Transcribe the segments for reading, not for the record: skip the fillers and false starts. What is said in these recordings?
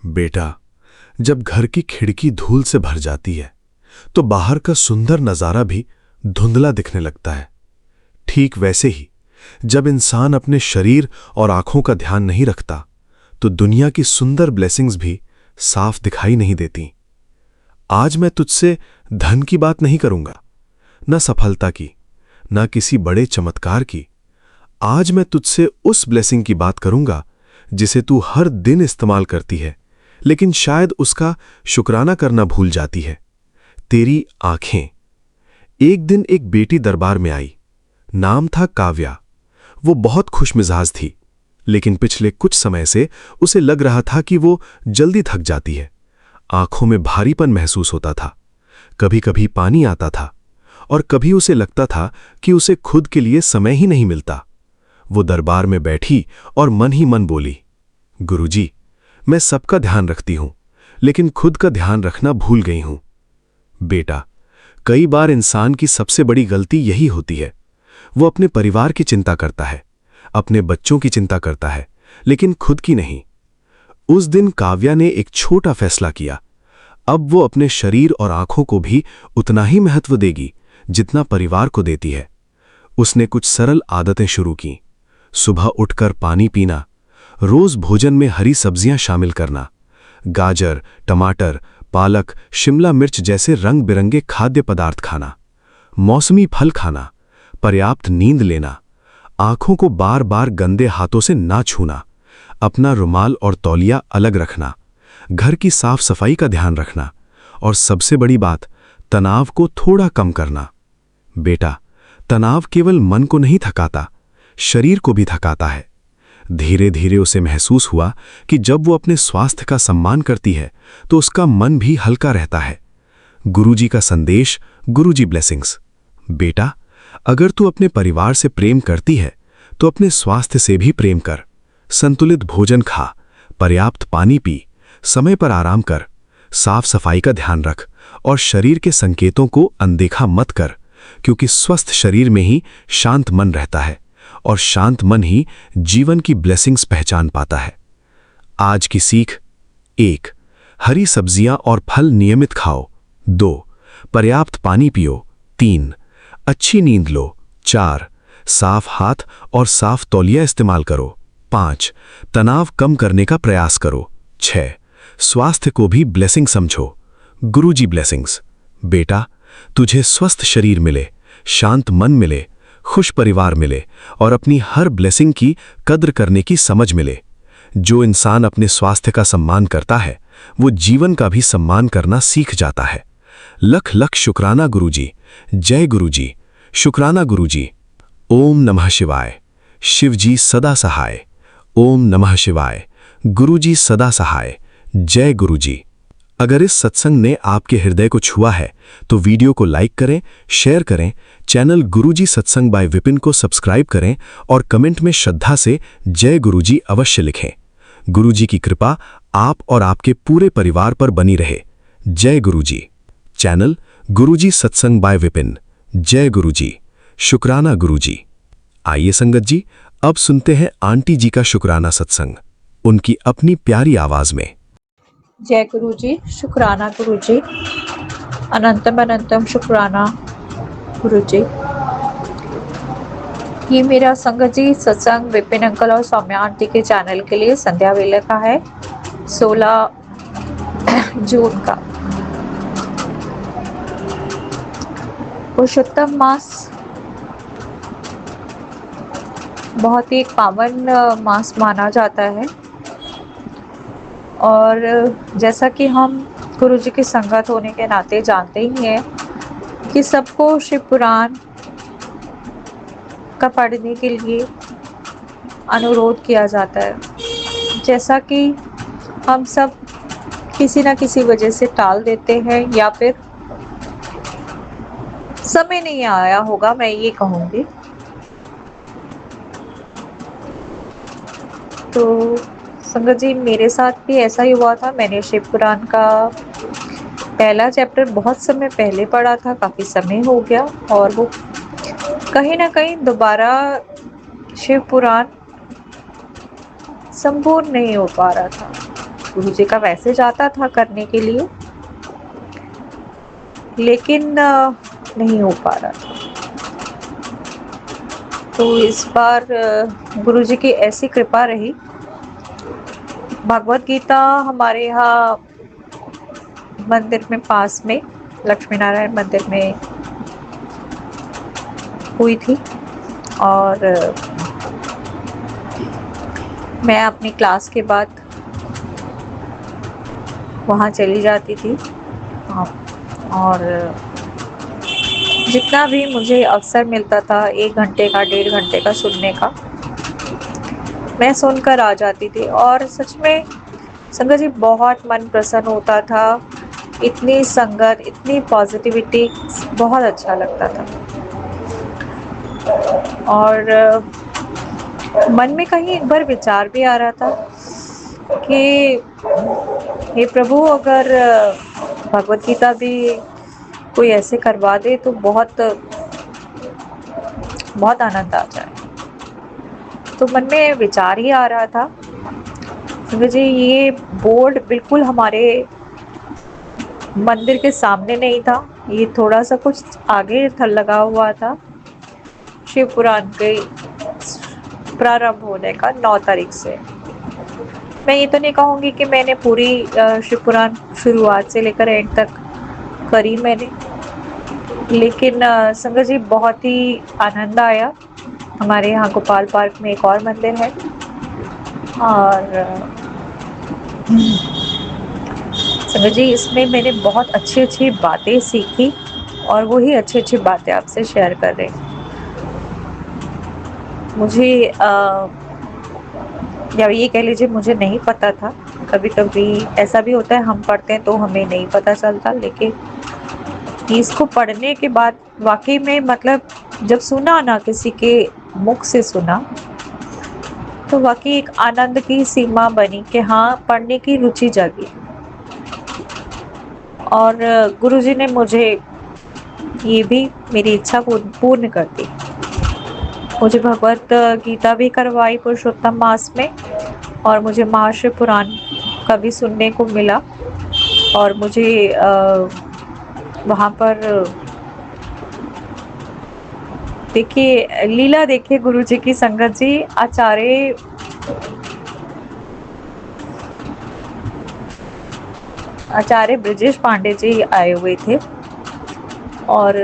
बेटा, जब घर की खिड़की धूल से भर जाती है तो बाहर का सुंदर नजारा भी धुंधला दिखने लगता है। ठीक वैसे ही जब इंसान अपने शरीर और आंखों का ध्यान नहीं रखता तो दुनिया की सुंदर ब्लेसिंग्स भी साफ दिखाई नहीं देती। आज मैं तुझसे धन की बात नहीं करूंगा, न सफलता की, न किसी बड़े चमत्कार की। आज मैं तुझसे उस ब्लेसिंग की बात करूंगा जिसे तू हर दिन इस्तेमाल करती है, लेकिन शायद उसका शुक्राना करना भूल जाती है। तेरी आंखें। एक दिन एक बेटी दरबार में आई। नाम था काव्या। वो बहुत खुशमिजाज थी, लेकिन पिछले कुछ समय से उसे लग रहा था कि वो जल्दी थक जाती है। आंखों में भारीपन महसूस होता था, कभी कभी पानी आता था और कभी उसे लगता था कि उसे खुद के लिए समय ही नहीं मिलता। वो दरबार में बैठी और मन ही मन बोली, गुरुजी, मैं सबका ध्यान रखती हूं, लेकिन खुद का ध्यान रखना भूल गई हूं। बेटा, कई बार इंसान की सबसे बड़ी गलती यही होती है। वो अपने परिवार की चिंता करता है, अपने बच्चों की चिंता करता है, लेकिन खुद की नहीं। उस दिन काव्या ने एक छोटा फैसला किया। अब वो अपने शरीर और आंखों को भी उतना ही महत्व देगी जितना परिवार को देती है। उसने कुछ सरल आदतें शुरू की। सुबह उठकर पानी पीना, रोज भोजन में हरी सब्जियां शामिल करना, गाजर, टमाटर, पालक, शिमला मिर्च जैसे रंग बिरंगे खाद्य पदार्थ खाना, मौसमी फल खाना, पर्याप्त नींद लेना, आंखों को बार बार गंदे हाथों से ना छूना, अपना रुमाल और तौलिया अलग रखना, घर की साफ सफाई का ध्यान रखना और सबसे बड़ी बात, तनाव को थोड़ा कम करना। बेटा, तनाव केवल मन को नहीं थकाता, शरीर को भी थकाता है। धीरे धीरे उसे महसूस हुआ कि जब वो अपने स्वास्थ्य का सम्मान करती है तो उसका मन भी हल्का रहता है। गुरुजी का संदेश, गुरुजी ब्लेसिंग्स। बेटा, अगर तू अपने परिवार से प्रेम करती है तो अपने स्वास्थ्य से भी प्रेम कर। संतुलित भोजन खा, पर्याप्त पानी पी, समय पर आराम कर, साफ सफाई का ध्यान रख और शरीर के संकेतों को अनदेखा मत कर, क्योंकि स्वस्थ शरीर में ही शांत मन रहता है और शांत मन ही जीवन की ब्लेसिंग्स पहचान पाता है। आज की सीख: 1. हरी सब्जियां और फल नियमित खाओ। 2. पर्याप्त पानी पियो। 3. अच्छी नींद लो। 4. साफ हाथ और साफ तौलिया इस्तेमाल करो। 5. तनाव कम करने का प्रयास करो। 6. स्वास्थ्य को भी ब्लेसिंग समझो। गुरुजी ब्लेसिंग्स। बेटा, तुझे स्वस्थ शरीर मिले, शांत मन मिले, खुश परिवार मिले और अपनी हर ब्लेसिंग की कद्र करने की समझ मिले। जो इंसान अपने स्वास्थ्य का सम्मान करता है वो जीवन का भी सम्मान करना सीख जाता है। लख लख शुक्राना गुरुजी। जय गुरुजी। शुक्राना गुरुजी। ओम नमः शिवाय। शिवजी सदा सहाय। ओम नमः शिवाय। गुरुजी सदा सहाय। जय गुरुजी। अगर इस सत्संग ने आपके हृदय को छुआ है तो वीडियो को लाइक करें, शेयर करें, चैनल गुरुजी सत्संग बाय विपिन को सब्सक्राइब करें और कमेंट में श्रद्धा से जय गुरुजी अवश्य लिखें। गुरुजी की कृपा आप और आपके पूरे परिवार पर बनी रहे। जय गुरुजी। चैनल गुरुजी सत्संग बाय विपिन। जय गुरुजी। शुक्राना गुरुजी। आइए संगत जी, अब सुनते हैं आंटी जी का शुक्राना सत्संग, उनकी अपनी प्यारी आवाज में। जय गुरुजी। शुक्राना गुरुजी। अनंतम अनंतम शुक्राना गुरुजी। ये मेरा संगत जी सत्संग विपिन अंकल और सौम्या आंटी के चैनल के लिए संध्या वेले का है, 16 जून का। पुरुषोत्तम मास बहुत ही एक पावन मास माना जाता है और जैसा कि हम गुरुजी की संगत होने के नाते जानते ही हैं कि सबको शिव पुराण का पढ़ने के लिए अनुरोध किया जाता है। जैसा कि हम सब किसी न किसी वजह से टाल देते हैं या फिर समय नहीं आया होगा, मैं ये कहूँगी। तो संगत जी, मेरे साथ भी ऐसा ही हुआ था। मैंने शिव पुराण का पहला चैप्टर बहुत समय पहले पढ़ा था, काफ़ी समय हो गया, और वो कहीं ना कहीं दोबारा शिव पुराण संपूर्ण नहीं हो पा रहा था। गुरुजी का मैसेज आता था करने के लिए, लेकिन नहीं हो पा रहा था। तो इस बार गुरुजी की ऐसी कृपा रही, भगवत गीता हमारे यहाँ मंदिर में पास में, लक्ष्मी नारायण मंदिर में हुई थी, और मैं अपनी क्लास के बाद वहाँ चली जाती थी। और जितना भी मुझे अवसर मिलता था 1 घंटे का, 1.5 घंटे का सुनने का, मैं सुनकर आ जाती थी। और सच में संगत जी बहुत मन प्रसन्न होता था, इतनी संगत, इतनी पॉजिटिविटी, बहुत अच्छा लगता था। और मन में कहीं एक बार विचार भी आ रहा था कि हे प्रभु, अगर भगवत गीता भी कोई ऐसे करवा दे तो बहुत बहुत आनंद आ जाए। तो मन में विचार ही आ रहा था। मुझे ये बोर्ड बिल्कुल हमारे मंदिर के सामने नहीं था, ये थोड़ा सा कुछ आगे था, लगा हुआ था शिव पुराण के प्रारंभ होने का 9 तारीख से। मैं ये तो नहीं कहूँगी कि मैंने पूरी शिव पुराण शुरुआत से लेकर एंड तक करी मैंने, लेकिन संगत जी बहुत ही आनंद आया। हमारे यहाँ गोपाल पार्क में एक और मंदिर है, और संगत जी इसमें मैंने बहुत अच्छी बातें सीखी, और वही अच्छी बातें आपसे शेयर कर रही। मुझे या ये कह लीजिए, मुझे नहीं पता था। कभी कभी ऐसा भी होता है, हम पढ़ते हैं तो हमें नहीं पता चलता, लेकिन इसको पढ़ने के बाद वाकई में, मतलब जब सुना ना, किसी के मुख से सुना, तो वाकई एक आनंद की सीमा बनी कि हाँ, पढ़ने की रुचि जागी। और गुरुजी ने मुझे ये भी मेरी इच्छा पूर्ण कर दी। मुझे भगवत गीता भी करवाई पुरुषोत्तम मास में, और मुझे महाशिव पुराण का भी सुनने को मिला। और मुझे वहाँ पर देखिए लीला, देखिए गुरुजी की संगत जी, आचार्य ब्रजेश पांडे जी आए हुए थे। और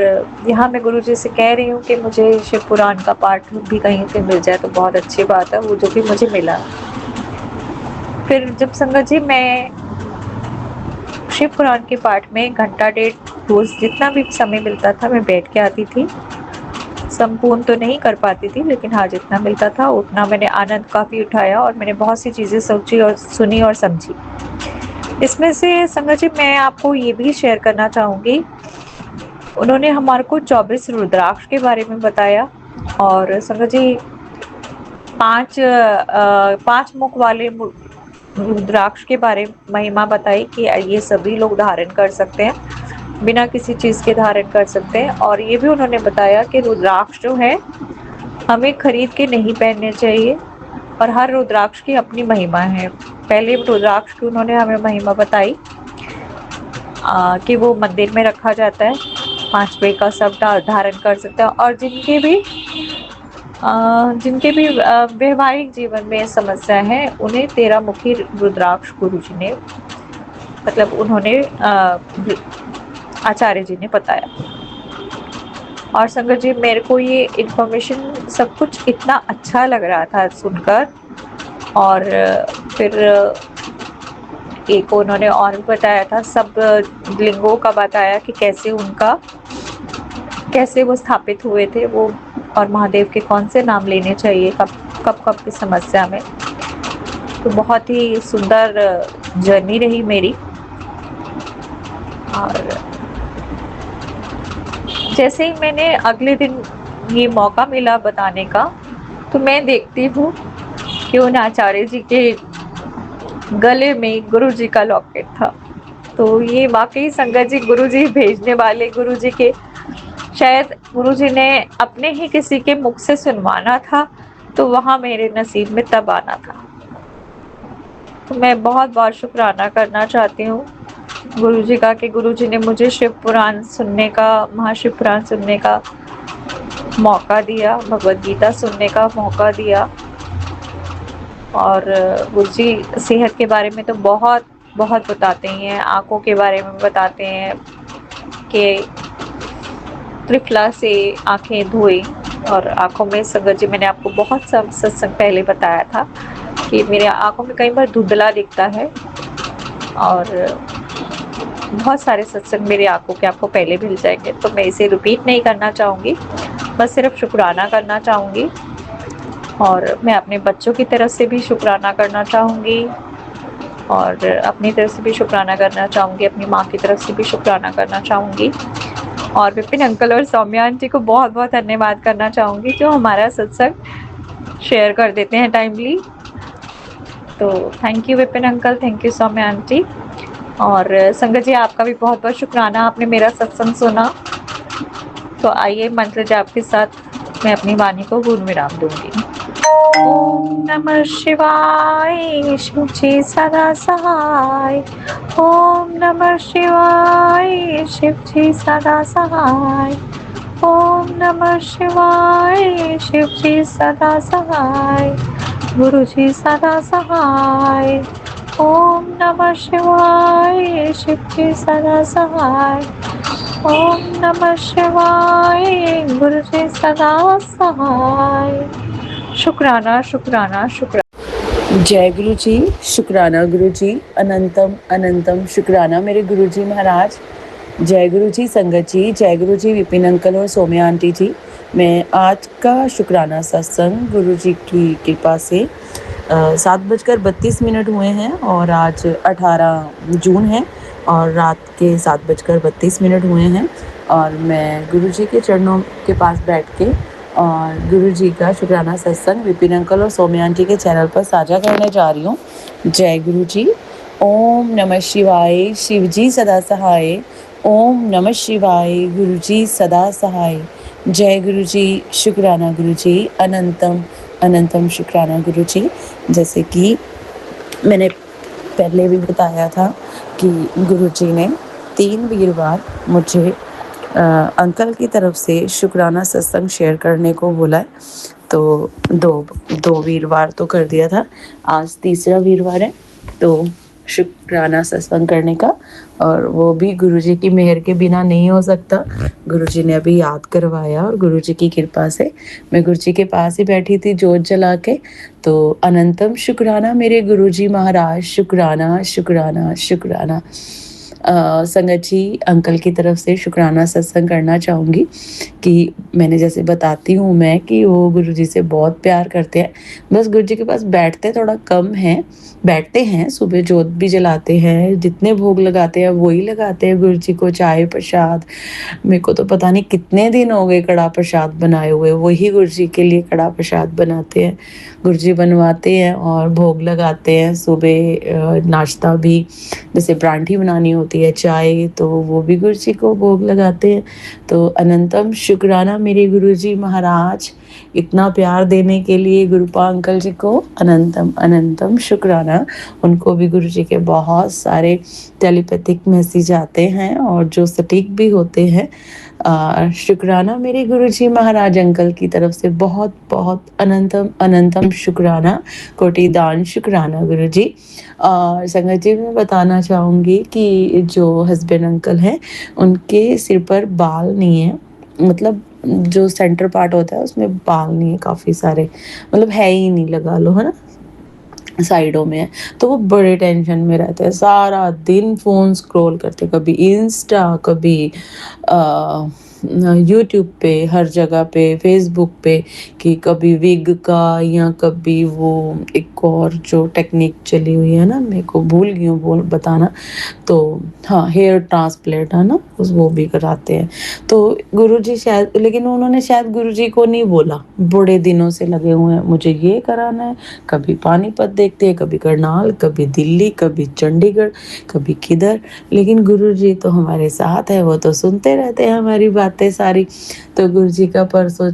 यहाँ मैं गुरुजी से कह रही हूँ कि मुझे शिव पुराण का पाठ भी कहीं से मिल जाए तो बहुत अच्छी बात है, वो जो भी मुझे मिला। फिर जब संगत जी मैं शिव पुराण के पाठ में 1 घंटा 1.5 रोज जितना भी समय मिलता था मैं बैठ के आती थी। संपूर्ण तो नहीं कर पाती थी, लेकिन हाँ, जितना मिलता था उतना मैंने आनंद काफी उठाया, और मैंने बहुत सी चीजें सोची और सुनी और समझी। इसमें से संगत जी मैं आपको ये भी शेयर करना चाहूंगी, उन्होंने हमारे को 24 रुद्राक्ष के बारे में बताया। और संगत जी 5 मुख वाले रुद्राक्ष के बारे में महिमा बताई कि ये सभी लोग धारण कर सकते हैं, बिना किसी चीज के धारण कर सकते हैं। और ये भी उन्होंने बताया कि रुद्राक्ष जो है हमें खरीद के नहीं पहनने चाहिए, और हर रुद्राक्ष की अपनी महिमा है। पहले रुद्राक्ष की उन्होंने हमें महिमा बताई कि वो मंदिर में रखा जाता है, 5 रुपये का सब धारण कर सकते हैं। और जिनके भी वैवाहिक जीवन में समस्या है, उन्हें 13 मुखी रुद्राक्ष गुरुजी ने, मतलब उन्होंने आचार्य जी ने बताया। और संगत जी मेरे को ये इन्फॉर्मेशन सब कुछ इतना अच्छा लग रहा था सुनकर। और फिर एक उन्होंने और भी बताया था, सब लिंगों का बताया कि कैसे वो स्थापित हुए थे वो, और महादेव के कौन से नाम लेने चाहिए कब की समस्या में। तो बहुत ही सुंदर जर्नी रही मेरी। और जैसे ही मैंने अगले दिन ये मौका मिला बताने का, तो मैं देखती हूँ कि उन आचार्य जी के गले में गुरुजी का लॉकेट था। तो ये वाकई संगत जी गुरुजी भेजने वाले, गुरुजी के, शायद गुरुजी ने अपने ही किसी के मुख से सुनवाना था, तो वहां मेरे नसीब में तब आना था। तो मैं बहुत-बहुत शुकराना करना चाहती हूँ गुरुजी का कि गुरुजी ने मुझे शिव पुराण सुनने का, महाशिव पुराण सुनने का मौका दिया, भगवद गीता सुनने का मौका दिया। और गुरुजी सेहत के बारे में तो बहुत बताते ही हैं, आँखों के बारे में बताते हैं कि त्रिफला से आँखें धोएँ। और आँखों में संगत जी, मैंने आपको बहुत सब सत्संग पहले बताया था कि मेरे आँखों में कई बार धुंधला दिखता है, और बहुत सारे सत्संग मेरे आँखों के आपको पहले मिल जाएँगे, तो मैं इसे रिपीट नहीं करना चाहूँगी, बस सिर्फ शुकराना करना चाहूँगी। और मैं अपने बच्चों की तरफ से भी शुकराना करना चाहूँगी, और अपनी तरफ से भी शुकराना करना चाहूँगी, अपनी माँ की तरफ से भी शुकराना करना चाहूँगी, और विपिन अंकल और सौम्या आंटी को बहुत धन्यवाद करना चाहूँगी जो हमारा सत्संग शेयर कर देते हैं टाइमली। तो thank you Vipin uncle, thank you Saumya aunty. और संगत जी, आपका भी बहुत शुकराना, आपने मेरा सत्संग सुना। तो आइए मंत्र जाप के साथ मैं अपनी वाणी को पूर्ण विराम दूंगी। ओम नमः शिवाय, शिव जी सदा सहाय। ओम नमः शिवाय, शिव जी सदा सहाय। ओम नमः शिवाय, शिव जी सदा सहाय। गुरु जी सदा सहाय। ओम नमः शिवाय, शिव जी सदा सहाय। ओम नमः शिवाय, गुरु जी सदा सहाय। शुक्राना शुक्राना शुक्राना। जय गुरु जी, शुक्राना गुरु जी, अनंतम अनंतम शुक्राना मेरे गुरु जी महाराज। जय गुरु जी संगत जी, जय गुरु जी विपिन अंकल और सौम्या आंटी जी। मैं आज का शुक्राना सत्संग गुरु जी की कृपा से 7:32 हुए हैं और आज 18 जून है और रात के 7:32 हुए हैं। और मैं गुरु जी के चरणों के पास बैठ के और गुरु जी का शुक्राना सत्संग विपिन अंकल और सौम्या आंटी के चैनल पर साझा करने जा रही हूँ। जय गुरु जी। ओम नमः शिवाय, शिव जी सदा सहाय। ओम नमः शिवाय, गुरु जी सदा सहाय। जय गुरु जी, शुक्राना गुरु जी, अनंतम अनंतम शुक्राना गुरु जी। जैसे कि मैंने पहले भी बताया था कि गुरु जी ने 3 वीरवार मुझे अंकल की तरफ से शुक्राना सत्संग शेयर करने को बोला है। तो दो वीरवार तो कर दिया था, आज तीसरा वीरवार है तो शुक्राना सत्संग करने का, और वो भी गुरुजी की मेहर के बिना नहीं हो सकता। गुरुजी ने अभी याद करवाया और गुरुजी की कृपा से मैं गुरुजी के पास ही बैठी थी जोत जला के। तो अनंतम शुक्राना मेरे गुरुजी महाराज, शुक्राना शुक्राना शुक्राना। संगत जी, अंकल की तरफ से शुक्राना सत्संग करना चाहूँगी कि मैंने जैसे बताती हूँ मैं कि वो गुरुजी से बहुत प्यार करते हैं, बस गुरुजी के पास बैठते थोड़ा कम हैं। बैठते हैं, सुबह जोत भी जलाते हैं, जितने भोग लगाते हैं वही लगाते हैं गुरुजी को, चाय प्रसाद। मेरे को तो पता नहीं कितने दिन हो गए कड़ा प्रसाद बनाए हुए, वही गुरुजी के लिए कड़ा प्रसाद बनाते हैं, गुरुजी बनवाते हैं और भोग लगाते हैं। सुबह नाश्ता भी, जैसे परांठी बनानी होती है, चाय, तो वो भी गुरुजी को भोग लगाते हैं। तो अनंतम शुक्राना मेरे गुरुजी महाराज, इतना प्यार देने के लिए गुरुपा अंकल जी को अनंतम अनंतम शुक्राना। उनको भी गुरुजी के बहुत सारे टेलीपैथिक मैसेज आते हैं और जो सटीक भी होते हैं। शुक्राना मेरे गुरुजी महाराज अंकल की तरफ से बहुत बहुत अनंतम अनंतम शुक्राना, कोटि दान शुक्राना गुरुजी। और संगत जी, मैं बताना चाहूँगी कि जो हस्बैंड अंकल हैं उनके सिर पर बाल नहीं है, मतलब जो सेंटर पार्ट होता है उसमें बाल नहीं है, काफ़ी सारे, मतलब है ही नहीं, लगा लो, है ना, साइडों में है। तो वो बड़े टेंशन में रहते हैं, सारा दिन फ़ोन स्क्रॉल करते, कभी इंस्टा, कभी यूट्यूब पे, हर जगह पे, फेसबुक पे, कि कभी विग का या कभी वो एक और जो टेक्निक चली हुई है ना, मेरे को भूल गई हूँ बोल बताना, तो हाँ, हेयर ट्रांसप्लांट है ना, उस वो भी कराते हैं। तो गुरुजी शायद, लेकिन उन्होंने शायद गुरुजी को नहीं बोला, बड़े दिनों से लगे हुए हैं मुझे ये कराना है। कभी पानीपत देखते हैं, कभी करनाल, कभी दिल्ली, कभी चंडीगढ़, कभी किधर, लेकिन गुरुजी तो हमारे साथ है, वो तो सुनते रहते हैं हमारी बातें सारी। तो गुरुजी का परसों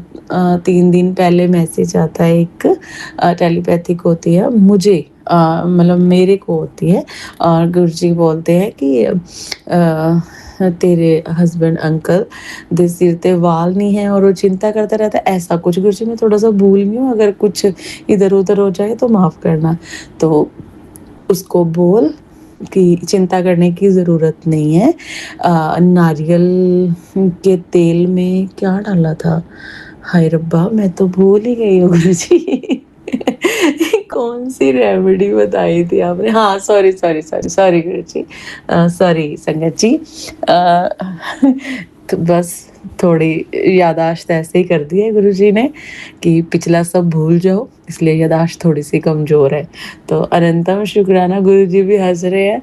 3 दिन पहले मैसेज आता है, एक टेलीपैथिक होती है, मुझे मतलब मेरे को होती है। और गुरुजी बोलते हैं कि तेरे हस्बैंड अंकल दे सिर ते वाल नहीं है और वो चिंता करता रहता है, ऐसा कुछ। गुरुजी मैं थोड़ा सा भूल गई हूँ, अगर कुछ इधर उधर हो जाए तो माफ़ करना। तो उसको बोल कि चिंता करने की ज़रूरत नहीं है। नारियल के तेल में क्या डाला था? हाय रब्बा, मैं तो भूल ही गई हूँ गुरुजी। कौन सी रेमेडी बताई थी आपने? हाँ, सॉरी सॉरी सॉरी सॉरी गुरुजी, सॉरी संगत जी। तो बस थोड़ी याददाश्त ऐसे ही कर दी है गुरुजी ने कि पिछला सब भूल जाओ, इसलिए याददाश्त थोड़ी सी कमज़ोर है। तो अनंतम शुक्राना, गुरुजी भी हंस रहे हैं।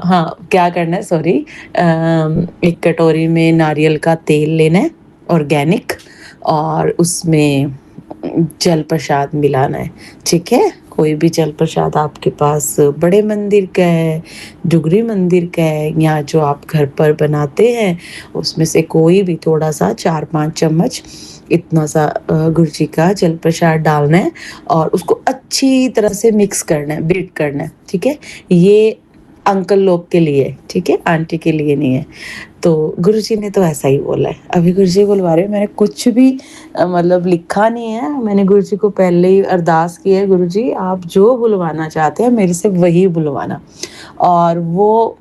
हाँ, क्या करना है, सॉरी, एक कटोरी में नारियल का तेल लेना है, ऑर्गेनिक, और उसमें जल प्रसाद मिलाना है। ठीक है, कोई भी जल प्रसाद आपके पास बड़े मंदिर का है, डुगरी मंदिर का है, या जो आप घर पर बनाते हैं, उसमें से कोई भी थोड़ा सा 4-5 चम्मच इतना सा गुरुजी का जल प्रसाद डालना है और उसको अच्छी तरह से मिक्स करना है, बीट करना है। ठीक है, ये अंकल लोग के लिए है, ठीक है, आंटी के लिए नहीं है। तो गुरुजी ने तो ऐसा ही बोला है। अभी गुरुजी बुलवा रहे हैं, मैंने कुछ भी मतलब लिखा नहीं है। मैंने गुरुजी को पहले ही अरदास की है, गुरुजी आप जो बुलवाना चाहते हैं मेरे से वही बुलवाना। और वो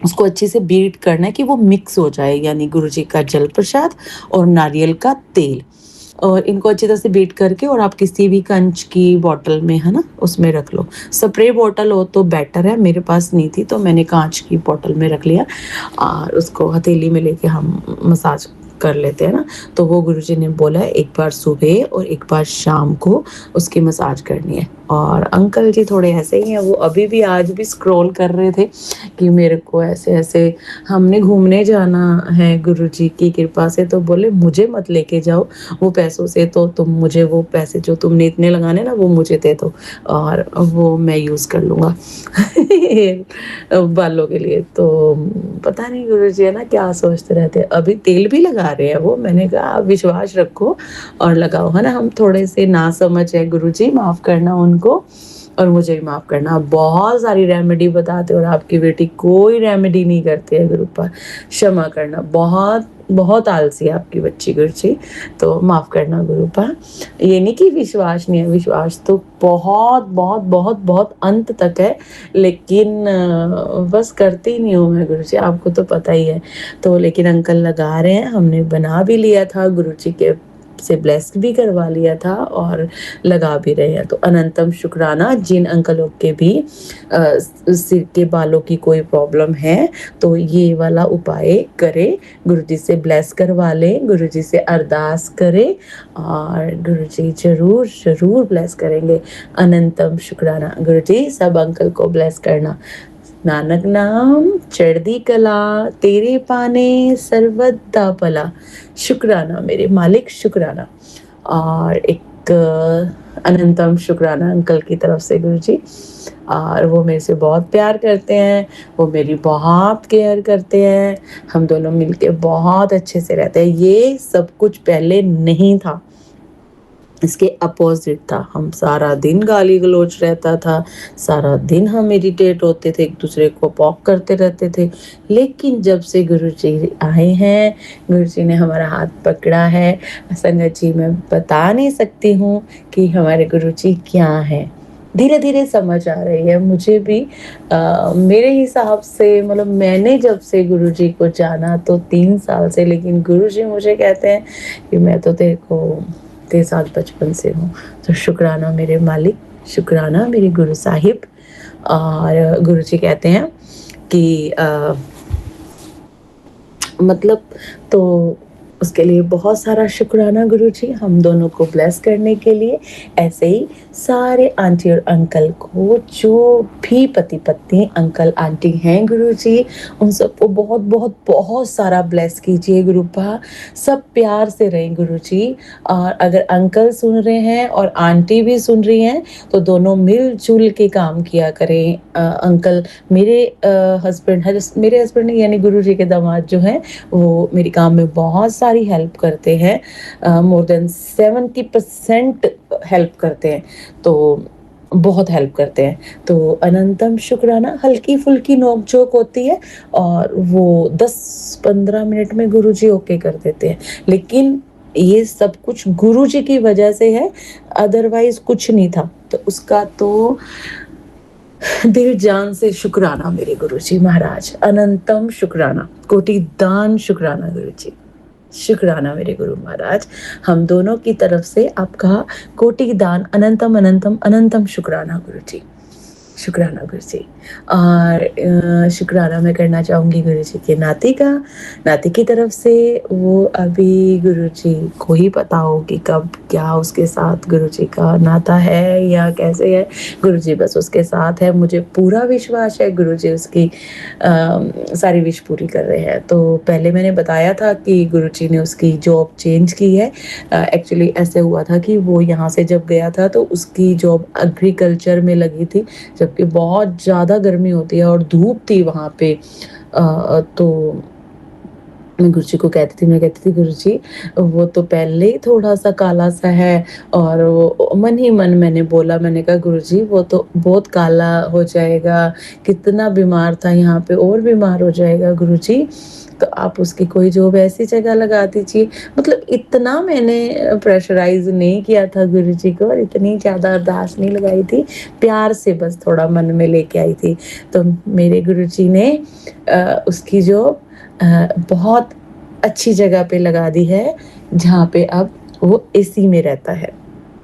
उसको अच्छे से बीट करना है कि वो मिक्स हो जाए, यानी गुरुजी का जल प्रसाद और नारियल का तेल। और इनको अच्छी तरह से बीट करके, और आप किसी भी कंच की बॉटल में, है ना, उसमें रख लो। स्प्रे बॉटल हो तो बेटर है, मेरे पास नहीं थी तो मैंने कांच की बॉटल में रख लिया। और उसको हथेली में लेके हम मसाज कर लेते हैं ना। तो वो गुरुजी ने बोला है एक बार सुबह और एक बार शाम को उसकी मसाज करनी है। और अंकल जी थोड़े ऐसे ही हैं, वो अभी भी आज भी स्क्रॉल कर रहे थे कि मेरे को ऐसे ऐसे, हमने घूमने जाना है गुरुजी की कृपा से, तो बोले मुझे मत लेके जाओ, वो पैसों से तो तुम मुझे वो पैसे जो तुमने इतने लगाने ना वो मुझे दे दो और वो मैं यूज़ कर लूँगा बालों के लिए। तो पता नहीं गुरुजी है ना क्या सोचते रहते हैं। अभी तेल भी लगा रहे हैं वो, मैंने कहा आप विश्वास रखो और लगाओ, है ना। हम थोड़े से ना समझ है गुरुजी, माफ़ करना उनको और मुझे भी माफ़ करना। आप बहुत सारी रेमेडी बताते हो और आपकी बेटी कोई रेमेडी नहीं करती है गुरु पर, क्षमा करना। बहुत बहुत आलसी है आपकी बच्ची गुरुजी, तो माफ़ करना गुरु पर। ये नहीं कि विश्वास नहीं है, विश्वास तो बहुत बहुत बहुत बहुत अंत तक है, लेकिन बस करती नहीं हूँ मैं गुरुजी, आपको तो पता ही है। तो लेकिन अंकल लगा रहे हैं, हमने बना भी लिया था, गुरुजी के से ब्लेस्ड भी करवा लिया था और लगा भी रहे हैं। तो अनंतम शुक्राना। जिन अंकलों के भी सिर के बालों की कोई प्रॉब्लम है तो ये वाला उपाय करें, गुरुजी से ब्लेस करवा लें, गुरुजी से अरदास करें और गुरुजी जरूर जरूर ब्लेस करेंगे। अनंतम शुक्राना। गुरुजी सब अंकल को ब्लेस करना। नानक नाम चढ़दी कला, तेरे पाने सर्वदा भला। शुक्राना मेरे मालिक, शुक्राना। और एक अनंतम शुक्राना अंकल की तरफ से गुरुजी। और वो मेरे से बहुत प्यार करते हैं, वो मेरी बहुत केयर करते हैं, हम दोनों मिलके बहुत अच्छे से रहते हैं। ये सब कुछ पहले नहीं था, इसके अपोजिट था। हम सारा दिन गाली गलौज रहता था, सारा दिन हम इरिटेट होते थे, एक दूसरे को पॉक करते रहते थे। लेकिन जब से गुरुजी आए हैं, गुरुजी ने हमारा हाथ पकड़ा है, संगत जी मैं बता नहीं सकती हूँ कि हमारे गुरुजी क्या हैं। धीरे धीरे समझ आ रही है मुझे भी। मेरे हिसाब से मतलब मैंने जब से गुरुजी को जाना तो 3 साल से, लेकिन गुरुजी मुझे कहते हैं कि मैं तो तेरे साथ बचपन से हूँ। तो शुक्राना मेरे मालिक, शुक्राना मेरे गुरु साहिब। और गुरुजी कहते हैं कि मतलब, तो उसके लिए बहुत सारा शुक्राना गुरुजी, हम दोनों को ब्लेस करने के लिए। ऐसे ही सारे आंटी और अंकल को, जो भी पति पत्नी अंकल आंटी हैं गुरुजी, उन सबको बहुत बहुत बहुत सारा ब्लेस कीजिए गुरुपा। सब प्यार से रहें गुरुजी। और अगर अंकल सुन रहे हैं और आंटी भी सुन रही हैं तो दोनों मिलजुल के काम किया करें। अंकल मेरे हस्बैंड है, मेरे हस्बैंड यानी गुरुजी के दामाद जो हैं, वो मेरी काम में बहुत सारी हेल्प करते हैं, मोर देन 70% हेल्प करते हैं। तो बहुत हेल्प करते हैं। तो अनंतम शुक्राना हल्की-फुल्की नोक-झोंक होती है और वो 10-15 मिनट में गुरुजी ओके कर देते हैं। लेकिन ये सब कुछ गुरुजी की वजह से है, अदरवाइज़ कुछ नहीं था। तो उसका तो दिल जान से शुक्राना मेरे गुरुजी महाराज, अनंतम शुक्राना, कोटि दान शुक्राना गुरुजी। शुक्राना मेरे गुरु महाराज, हम दोनों की तरफ से आपका कोटि दान अनंतम अनंतम अनंतम शुक्राना गुरुजी। शुक्राना गुरुजी। और शुक्राना मैं करना चाहूँगी गुरुजी के नाती का। नाती की तरफ से वो अभी गुरुजी को ही पता हो कि कब क्या उसके साथ गुरुजी का नाता है या कैसे है। गुरुजी बस उसके साथ है, मुझे पूरा विश्वास है गुरुजी उसकी सारी विश पूरी कर रहे हैं। तो पहले मैंने बताया था कि गुरुजी ने उसकी जॉब चेंज की है। एक्चुअली ऐसे हुआ था कि वो यहाँ से जब गया था तो उसकी जॉब एग्रीकल्चर में लगी थी, जबकि बहुत ज़्यादा गर्मी होती है और धूप थी वहाँ पे। तो मैं गुरुजी को कहती थी, मैं कहती थी गुरुजी वो तो पहले ही थोड़ा-सा काला-सा है। और वो मन ही मन मैंने बोला, मैंने कहा गुरुजी वो तो बहुत काला हो जाएगा, कितना बीमार था यहाँ पे और बीमार हो जाएगा गुरुजी। तो आप उसकी कोई जॉब ऐसी जगह लगा दीजिए। मतलब इतना मैंने प्रेशराइज़ नहीं किया था गुरुजी को और इतनी ज़्यादा अरदास नहीं लगाई थी, प्यार से बस थोड़ा मन में लेके आई थी। तो मेरे गुरुजी ने उसकी जॉब बहुत अच्छी जगह पे लगा दी है, जहाँ पे अब वो एसी में रहता है।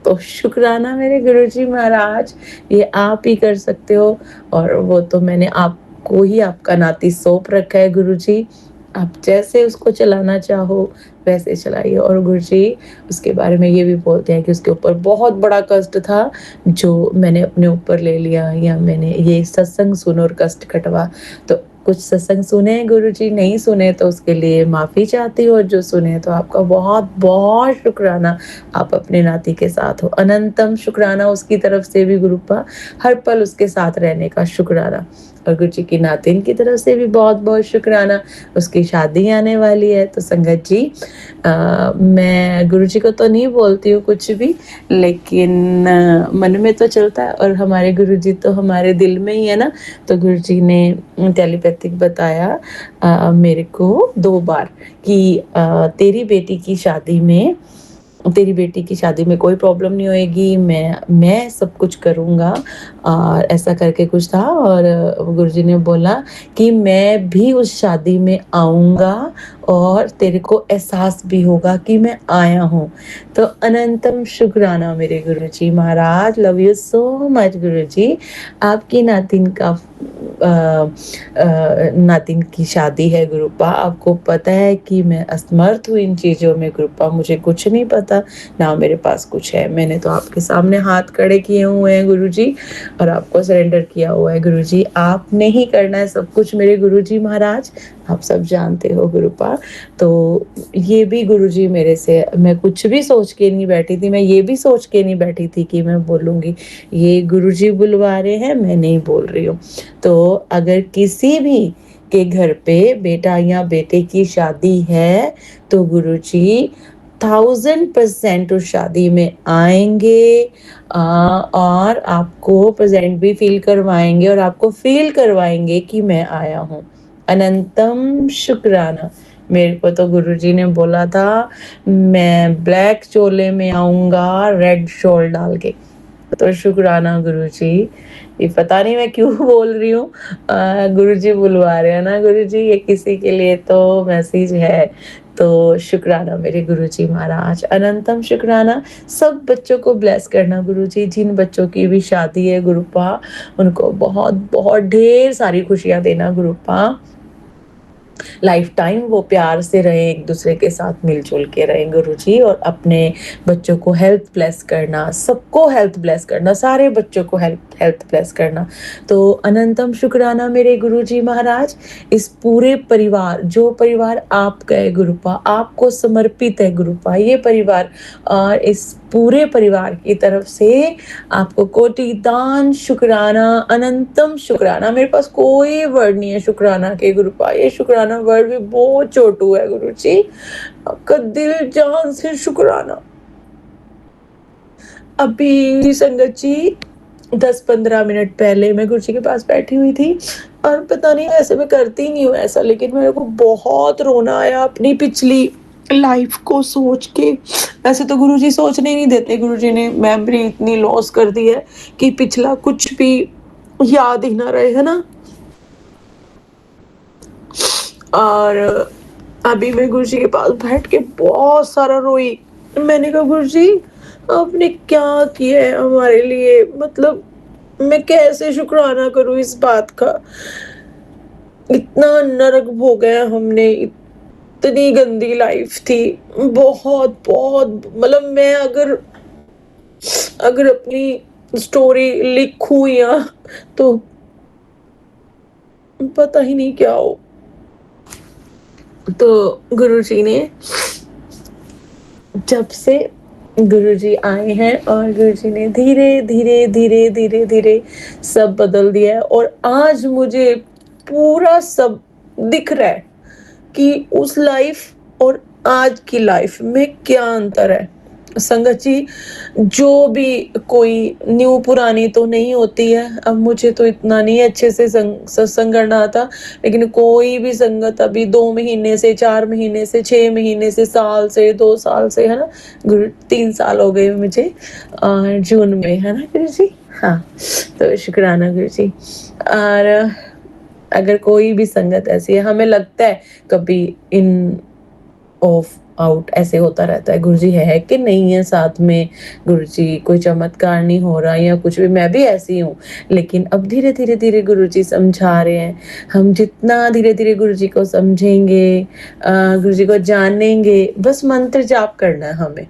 तो शुक्राना मेरे गुरुजी महाराज, ये आप ही कर सकते हो। और वो तो मैंने आपको ही आपका नाती सौंप रखा है गुरुजी, आप जैसे उसको चलाना चाहो वैसे चलाइए। और गुरुजी उसके बारे में ये भी बोलते हैं कि उसके ऊपर बहुत बड़ा कष्ट था, जो मैंने अपने ऊपर ले लिया, या मैंने ये सत्संग सुन और कष्ट कटवा। तो कुछ सत्संग सुने गुरुजी, नहीं सुने तो उसके लिए माफ़ी चाहती हूँ, और जो सुने तो आपका बहुत-बहुत शुक्राना, आप अपने नाती के साथ हो। अनंतम शुक्राना उसकी तरफ से भी गुरुपा, हर पल उसके साथ रहने का शुक्राना। और गुरुजी की नातिन की तरफ से भी बहुत-बहुत शुक्राना, उसकी शादी आने वाली है। तो संगत जी मैं गुरुजी को तो नहीं बोलती हूँ कुछ भी, लेकिन मन में तो चलता है, और हमारे गुरुजी तो हमारे दिल में ही है ना। तो गुरुजी ने टेलीपैथिक बताया मेरे को 2 बार कि तेरी बेटी की शादी में कोई प्रॉब्लम नहीं होएगी, मैं सब कुछ करूँगा। और ऐसा करके कुछ था, और गुरुजी ने बोला कि मैं भी उस शादी में आऊँगा और तेरे को एहसास भी होगा कि मैं आया हूँ। तो अनंतम शुक्राना मेरे गुरुजी महाराज, लव यू सो मच गुरुजी। आपकी नातिन की शादी है गुरुपा, आपको पता है कि मैं असमर्थ हूँ इन चीज़ों में गुरुपा, मुझे कुछ नहीं पता, ना मेरे पास कुछ है। मैंने तो आपके सामने हाथ खड़े किए हुए हैं गुरुजी, और आपको सरेंडर किया हुआ है गुरुजी। आपने ही करना है सब कुछ मेरे गुरुजी महाराज, आप सब जानते हो गुरुपा। तो ये भी गुरुजी मेरे से, मैं कुछ भी सोच के नहीं बैठी थी, मैं ये भी सोच के नहीं बैठी थी कि मैं बोलूँगी, ये गुरुजी बुलवा रहे हैं, मैं नहीं बोल रही हूँ। तो अगर किसी भी के घर पे बेटा या बेटे की शादी है तो गुरुजी 1000% उस शादी में आएंगे, और आपको प्रेजेंट भी फील करवाएंगे और आपको फील करवाएंगे कि मैं आया हूँ। अनंतम शुक्राना। मेरे को तो गुरुजी ने बोला था मैं ब्लैक चोले में आऊँगा रेड शॉल डाल के। तो शुक्राना गुरुजी, ये पता नहीं मैं क्यों बोल रही हूँ, गुरुजी बुलवा रहे हैं ना गुरुजी, ये किसी के लिए तो मैसेज है। तो शुक्राना मेरे गुरुजी महाराज, अनंतम शुक्राना। सब बच्चों को ब्लेस करना गुरुजी, जिन बच्चों की भी शादी है गुरुपा, उनको बहुत बहुत ढेर सारी खुशियाँ देना गुरुपा। लाइफ टाइम वो प्यार से रहें, एक दूसरे के साथ मिलजुल के रहें गुरुजी, और अपने बच्चों को हेल्थ ब्लेस करना, सबको हेल्थ ब्लेस करना, सारे बच्चों को हेल्थ ब्लेस करना। तो अनंतम शुक्राना मेरे गुरुजी महाराज। इस पूरे परिवार, जो परिवार आपका है गुरुपा, आपको समर्पित है गुरुपा ये परिवार, और इस पूरे परिवार की तरफ से आपको कोटि दान शुक्राना, अनंतम शुक्राना। मेरे पास कोई वर्ड नहीं है शुक्राना के गुरुपा, ये शुक्राना वर्ड भी बहुत छोटू है गुरुजी, आपका दिल जान से शुक्राना। अभी संगत जी 10-15 मिनट पहले मैं गुरुजी के पास बैठी हुई थी और पता नहीं, ऐसे मैं करती नहीं हूँ ऐसा, लेकिन मेरे को बहुत रोना आया अपनी पिछली लाइफ को सोच के। वैसे तो गुरुजी सोचने ही नहीं देते, गुरुजी ने मेमोरी इतनी लॉस कर दी है कि पिछला कुछ भी याद ही ना रहे, है ना। और अभी मैं गुरुजी के पास बैठ के बहुत सारा रोई। मैंने कहा, गुरुजी आपने क्या किया है हमारे लिए, मतलब मैं कैसे शुक्राना करूं इस बात का। इतना नरक भोगा है हमने, इतनी गंदी लाइफ थी, बहुत बहुत, मतलब मैं अगर अगर अपनी स्टोरी लिखूं या तो पता ही नहीं क्या हो। तो गुरुजी ने, जब से गुरुजी आए हैं और गुरुजी ने धीरे धीरे धीरे धीरे धीरे सब बदल दिया है, और आज मुझे पूरा सब दिख रहा है कि उस लाइफ और आज की लाइफ में क्या अंतर है। संगत जी, जो भी कोई न्यू पुरानी तो नहीं होती है। अब मुझे तो इतना नहीं अच्छे से सत्संग करना आता, लेकिन कोई भी संगत अभी 2 महीने से, 4 महीने से, 6 महीने से, साल से, 2 साल से, है ना गुरु, 3 साल हो गए मुझे जून में, है ना गुरु जी। हाँ, तो शुक्राना गुरु जी। और अगर कोई भी संगत ऐसी है, हमें लगता है कभी इन ऑफ आउट ऐसे होता रहता है, गुरुजी है कि नहीं है साथ में, गुरुजी कोई चमत्कार नहीं हो रहा या कुछ भी, मैं भी ऐसी हूँ। लेकिन अब धीरे धीरे धीरे गुरुजी समझा रहे हैं। हम जितना धीरे धीरे गुरुजी को समझेंगे, गुरुजी को जानेंगे, बस मंत्र जाप करना है हमें।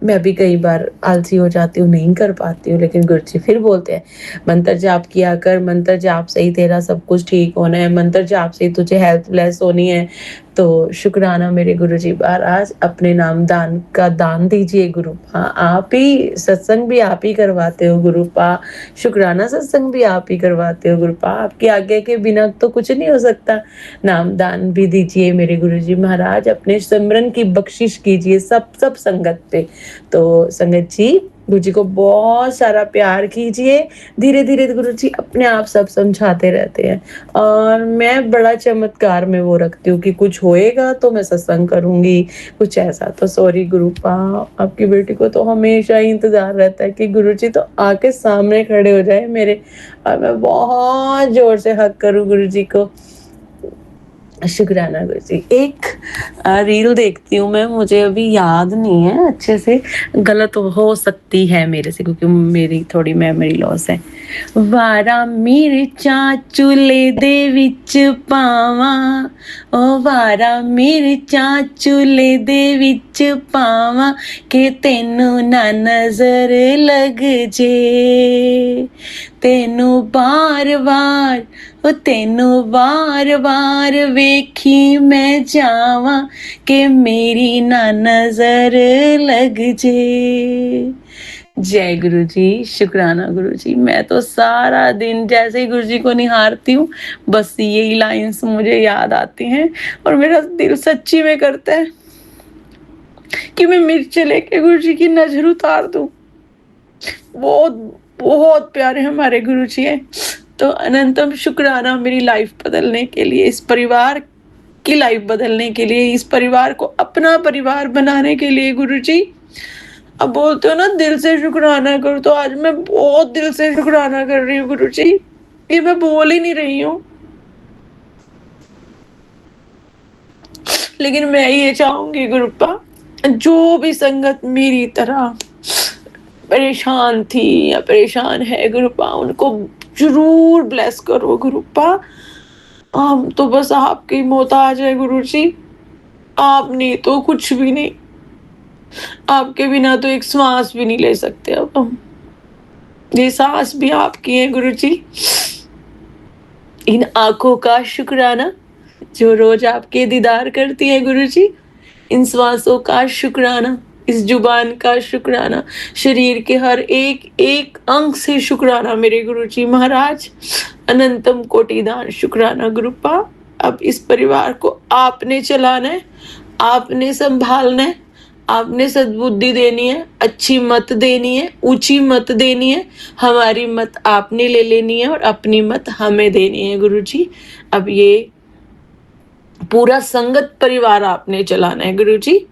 मैं भी कई बार आलसी हो जाती हूँ, नहीं कर पाती हूँ, लेकिन गुरुजी फिर बोलते हैं मंत्र जाप किया कर, मंत्र जाप से ही तेरा सब कुछ ठीक होना है, मंत्र जाप से ही तुझे हेल्पलेस होनी है। तो शुक्राना मेरे गुरुजी महाराज, अपने नाम दान का दान दीजिए गुरु। हाँ, आप ही सत्संग भी आप ही करवाते हो गुरुपा, शुक्राना सत्संग भी आप ही करवाते हो गुरुपा, आपकी आज्ञा के बिना तो कुछ नहीं हो सकता। नाम दान भी दीजिए मेरे गुरुजी महाराज, अपने सिमरन की बख्शिश कीजिए सब सब संगत पे। तो संगत जी, गुरु जी को बहुत सारा प्यार कीजिए। धीरे धीरे गुरु जी अपने आप सब समझाते रहते हैं, और मैं बड़ा चमत्कार में वो रखती हूँ कि कुछ होएगा तो मैं सत्संग करूंगी, कुछ ऐसा तो सॉरी गुरुपा। आपकी बेटी को तो हमेशा ही इंतजार रहता है कि गुरु जी तो आके सामने खड़े हो जाए मेरे, और मैं बहुत जोर से हक करूँ गुरु जी को। शुक्राना गुरु जी। एक रील देखती हूँ मैं, मुझे अभी याद नहीं है अच्छे से, गलत हो सकती है मेरे से क्योंकि मेरी थोड़ी मेमोरी लॉस है। वारा मिर्चा चूल्हे दे विच पावां, ओ वारा मिर्चा चूल्हे दे विच पावां, के तेनू ना नजर लग जे, तेनू बार बार, ओ तेनू बार बार वेखी मैं जावां, के मेरी ना नजर लग जे। जय गुरु जी, शुक्राना गुरु जी। मैं तो सारा दिन जैसे ही गुरु जी को निहारती हूँ, बस यही लाइंस मुझे याद आती हैं, और मेरा दिल सच्ची में करता है कि मैं मिर्च लेके गुरु जी की नजर उतार दूं। बहुत बहुत प्यारे हमारे गुरु जी हैं। तो अनंतम शुक्राना मेरी लाइफ बदलने के लिए, इस परिवार की लाइफ बदलने के लिए, इस परिवार को अपना परिवार बनाने के लिए गुरु जी। अब बोलते हो ना दिल से शुक्राना करो, तो आज मैं बहुत दिल से शुक्राना कर रही हूँ गुरु जी, ये मैं बोल ही नहीं रही हूँ, लेकिन मैं ये चाहूंगी गुरुपा, जो भी संगत मेरी तरह परेशान थी या परेशान है गुरुपा, उनको जरूर ब्लेस करो गुरुपा। हम तो बस आपकी मोहताज है गुरु जी, आप नहीं तो कुछ भी नहीं, आपके बिना तो एक श्वास भी नहीं ले सकते अब हम, ये सांस भी आपकी है गुरु जी। इन आंखों का शुक्राना जो रोज आपके दीदार करती है गुरु जी, इन श्वासों का शुक्राना, इस जुबान का शुक्राना, शरीर के हर एक एक अंग से शुक्राना मेरे गुरु जी महाराज। अनंतम कोटिदान शुक्राना गुरुपा। अब इस परिवार को आपने चलाना है, आपने संभालना है, आपने सद्बुद्धि देनी है, अच्छी मत देनी है, ऊंची मत देनी है। हमारी मत आपने ले लेनी है और अपनी मत हमें देनी है गुरुजी। अब ये पूरा संगत परिवार आपने चलाना है गुरुजी,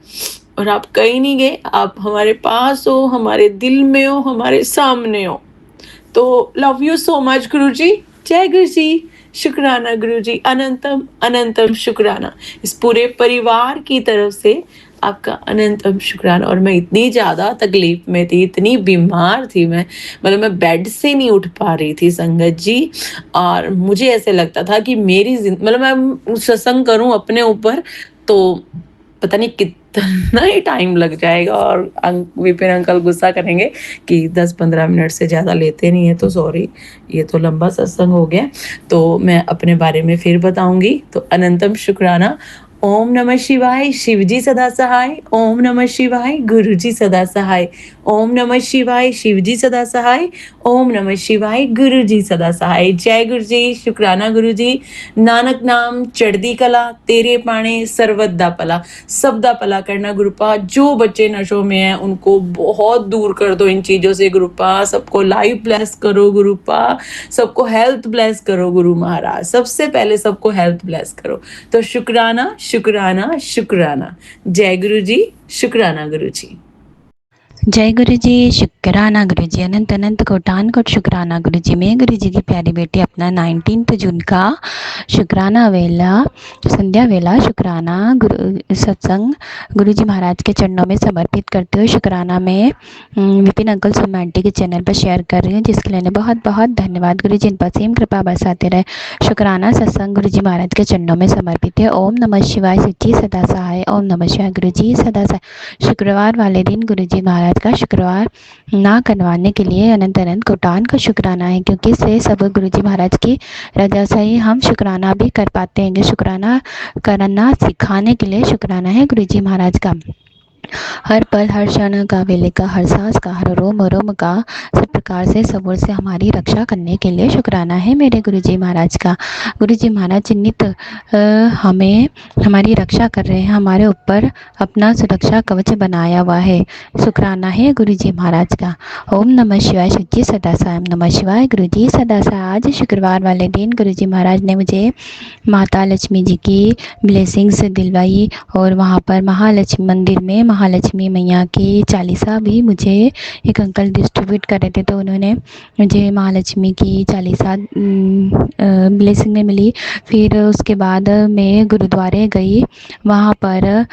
और आप कहीं नहीं गए, आप हमारे पास हो, हमारे दिल में हो, हमारे सामने हो। तो लव यू सो मच गुरुजी। जय गुरुजी। शुक्राना गुरुजी, अनंतम अनंतम शुक्राना। इस पूरे परिवार की तरफ से आपका अनंतम शुक्राना। और मैं इतनी ज़्यादा तकलीफ में थी, इतनी बीमार थी मैं, मतलब मैं बेड से नहीं उठ पा रही थी संगत जी। और मुझे ऐसे लगता था कि मेरी मतलब मैं सत्संग करूं अपने ऊपर तो पता नहीं कितना ही टाइम लग जाएगा, और विपिन अंकल गुस्सा करेंगे कि 10-15 मिनट से ज़्यादा लेते नहीं है। तो सॉरी, ये तो लंबा सत्संग हो गया, तो मैं अपने बारे में फिर बताऊंगी। तो अनंतम शुक्राना। ओम नमः शिवाय, शिवजी सदा सहाय। ओम नमः शिवाय, गुरुजी सदा सहाय। ओम नमः शिवाय, शिवजी सदा सहाय। ओम नमः शिवाय, गुरुजी सदा सहाय। जय गुरुजी। शुक्राना गुरुजी। नानक नाम चढ़दी कला, तेरे पाने सर्वदा पला। सबदा पला करना गुरुपा। जो बच्चे नशों में हैं उनको बहुत दूर कर दो इन चीज़ों से गुरुपा। सबको लाइफ ब्लेस करो गुरुपा, सबको हेल्थ ब्लेस करो गुरु महाराज। सबसे पहले सबको हेल्थ ब्लेस करो। तो शुक्राना शुक्राना शुक्राना। जय गुरु जी। शुक्राना गुरु जी। जय गुरु जी। शुक्राना गुरु जी। अनंत अनंत कोटान कोट शुक्राना गुरु जी। मैं गुरु जी की प्यारी बेटी अपना 19 जून का शुक्राना वेला, संध्या वेला शुक्राना गुरु सत्संग गुरु जी महाराज के चरणों में समर्पित करते हुए शुक्राना में विपिन अंकल सोमा आंटी के चैनल पर शेयर कर रही हूँ, जिसके लिए बहुत बहुत धन्यवाद। गुरु जी इन पर सेम कृपा बरसाते रहे। शुक्राना सत्संग गुरु जी महाराज के चरणों में समर्पित है। ओम नमः शिवाय, सच्ची सदा सहाय। ओम नमः शिवाय, गुरु जी सदा सहाय। शुक्रवार वाले दिन गुरु जी महाराज का शुक्रवार ना करवाने के लिए अनंत अनंत कोटान का शुक्राना है, क्योंकि इससे सब गुरु जी महाराज की रजा से ही हम शुक्राना भी कर पाते हैं। शुक्राना करना सिखाने के लिए शुक्राना है गुरु जी महाराज का। हर पल, हर क्षण का, वेले का, हर सांस का, हर रोम रोम का, सब प्रकार से सब ओर से हमारी रक्षा करने के लिए शुक्राना है मेरे गुरुजी महाराज का। गुरुजी महाराज नित हमें हमारी रक्षा कर रहे हैं, हमारे ऊपर अपना सुरक्षा कवच बनाया हुआ है। शुक्राना है गुरुजी महाराज का। ओम नमः शिवाय, सच्ची सदा साय। ओम नमः शिवाय, गुरुजी सदा साय। आज शुक्रवार वाले दिन गुरुजी महाराज ने मुझे माता लक्ष्मी जी की ब्लेसिंग्स दिलवाई, और वहाँ पर महालक्ष्मी मंदिर में महालक्ष्मी मैया की चालीसा भी मुझे एक अंकल डिस्ट्रीब्यूट कर रहे थे, तो उन्होंने मुझे महालक्ष्मी की चालीसा ब्लेसिंग में मिली। फिर उसके बाद मैं गुरुद्वारे गई, वहाँ पर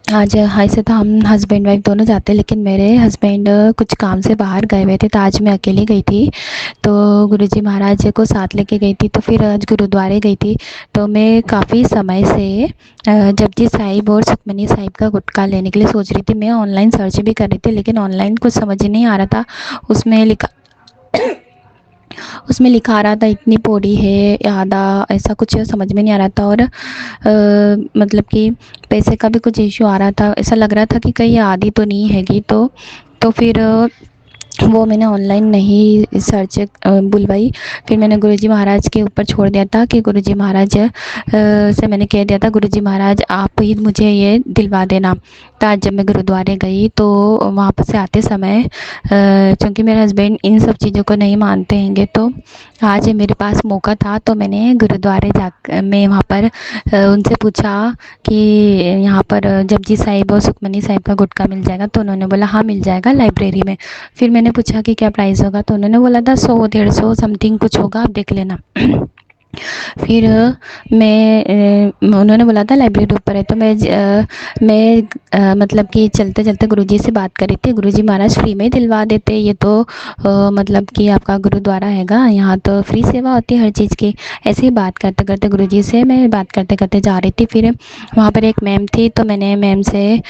आज ऐसे तो हम हस्बैंड वाइफ दोनों जाते हैं, लेकिन मेरे हस्बैंड कुछ काम से बाहर गए हुए थे, तो आज मैं अकेली गई थी। तो गुरुजी महाराज को साथ लेके गई थी, तो फिर आज गुरुद्वारे गई थी। तो मैं काफ़ी समय से जपजी साहिब और सुखमनी साहिब का गुटखा लेने के लिए सोच रही थी। मैं ऑनलाइन सर्च भी कर रही थी, लेकिन ऑनलाइन कुछ समझ ही नहीं आ रहा था। उसमें लिखा आ रहा था इतनी पौड़ी है, आधा, ऐसा कुछ समझ में नहीं आ रहा था। और मतलब कि पैसे का भी कुछ इशू आ रहा था, ऐसा लग रहा था कि कहीं आधी तो नहीं हैगी। तो फिर वो मैंने ऑनलाइन नहीं सर्च बुलवाई। फिर मैंने गुरुजी महाराज के ऊपर छोड़ दिया था कि गुरुजी महाराज से मैंने कह दिया था, गुरुजी महाराज आप ही मुझे ये दिलवा देना। तो आज जब मैं गुरुद्वारे गई तो वहाँ पर से आते समय क्योंकि मेरे हस्बैंड इन सब चीज़ों को नहीं मानते हैंगे, तो आज मेरे पास मौका था, तो मैंने गुरुद्वारे मैं वहाँ पर उनसे पूछा कि यहाँ पर जपजी साहिब और सुखमनी साहिब का गुटखा मिल जाएगा। तो उन्होंने बोला हाँ मिल जाएगा लाइब्रेरी में। फिर मैंने पूछा कि क्या प्राइस होगा, तो उन्होंने बोला था 100-150 समथिंग कुछ होगा, आप देख लेना। फिर उन्होंने बोला था लाइब्रेरी ऊपर है, तो मैं मतलब कि चलते चलते गुरुजी से बात करी थी। गुरुजी महाराज फ्री में दिलवा देते, ये तो मतलब कि आपका गुरुद्वारा हैगा, यहाँ तो फ्री सेवा होती है हर चीज़ की। ऐसे ही बात करते करते गुरुजी से मैं बात करते करते जा रही थी। फिर वहाँ पर एक मैम थी, तो मैंने मैम से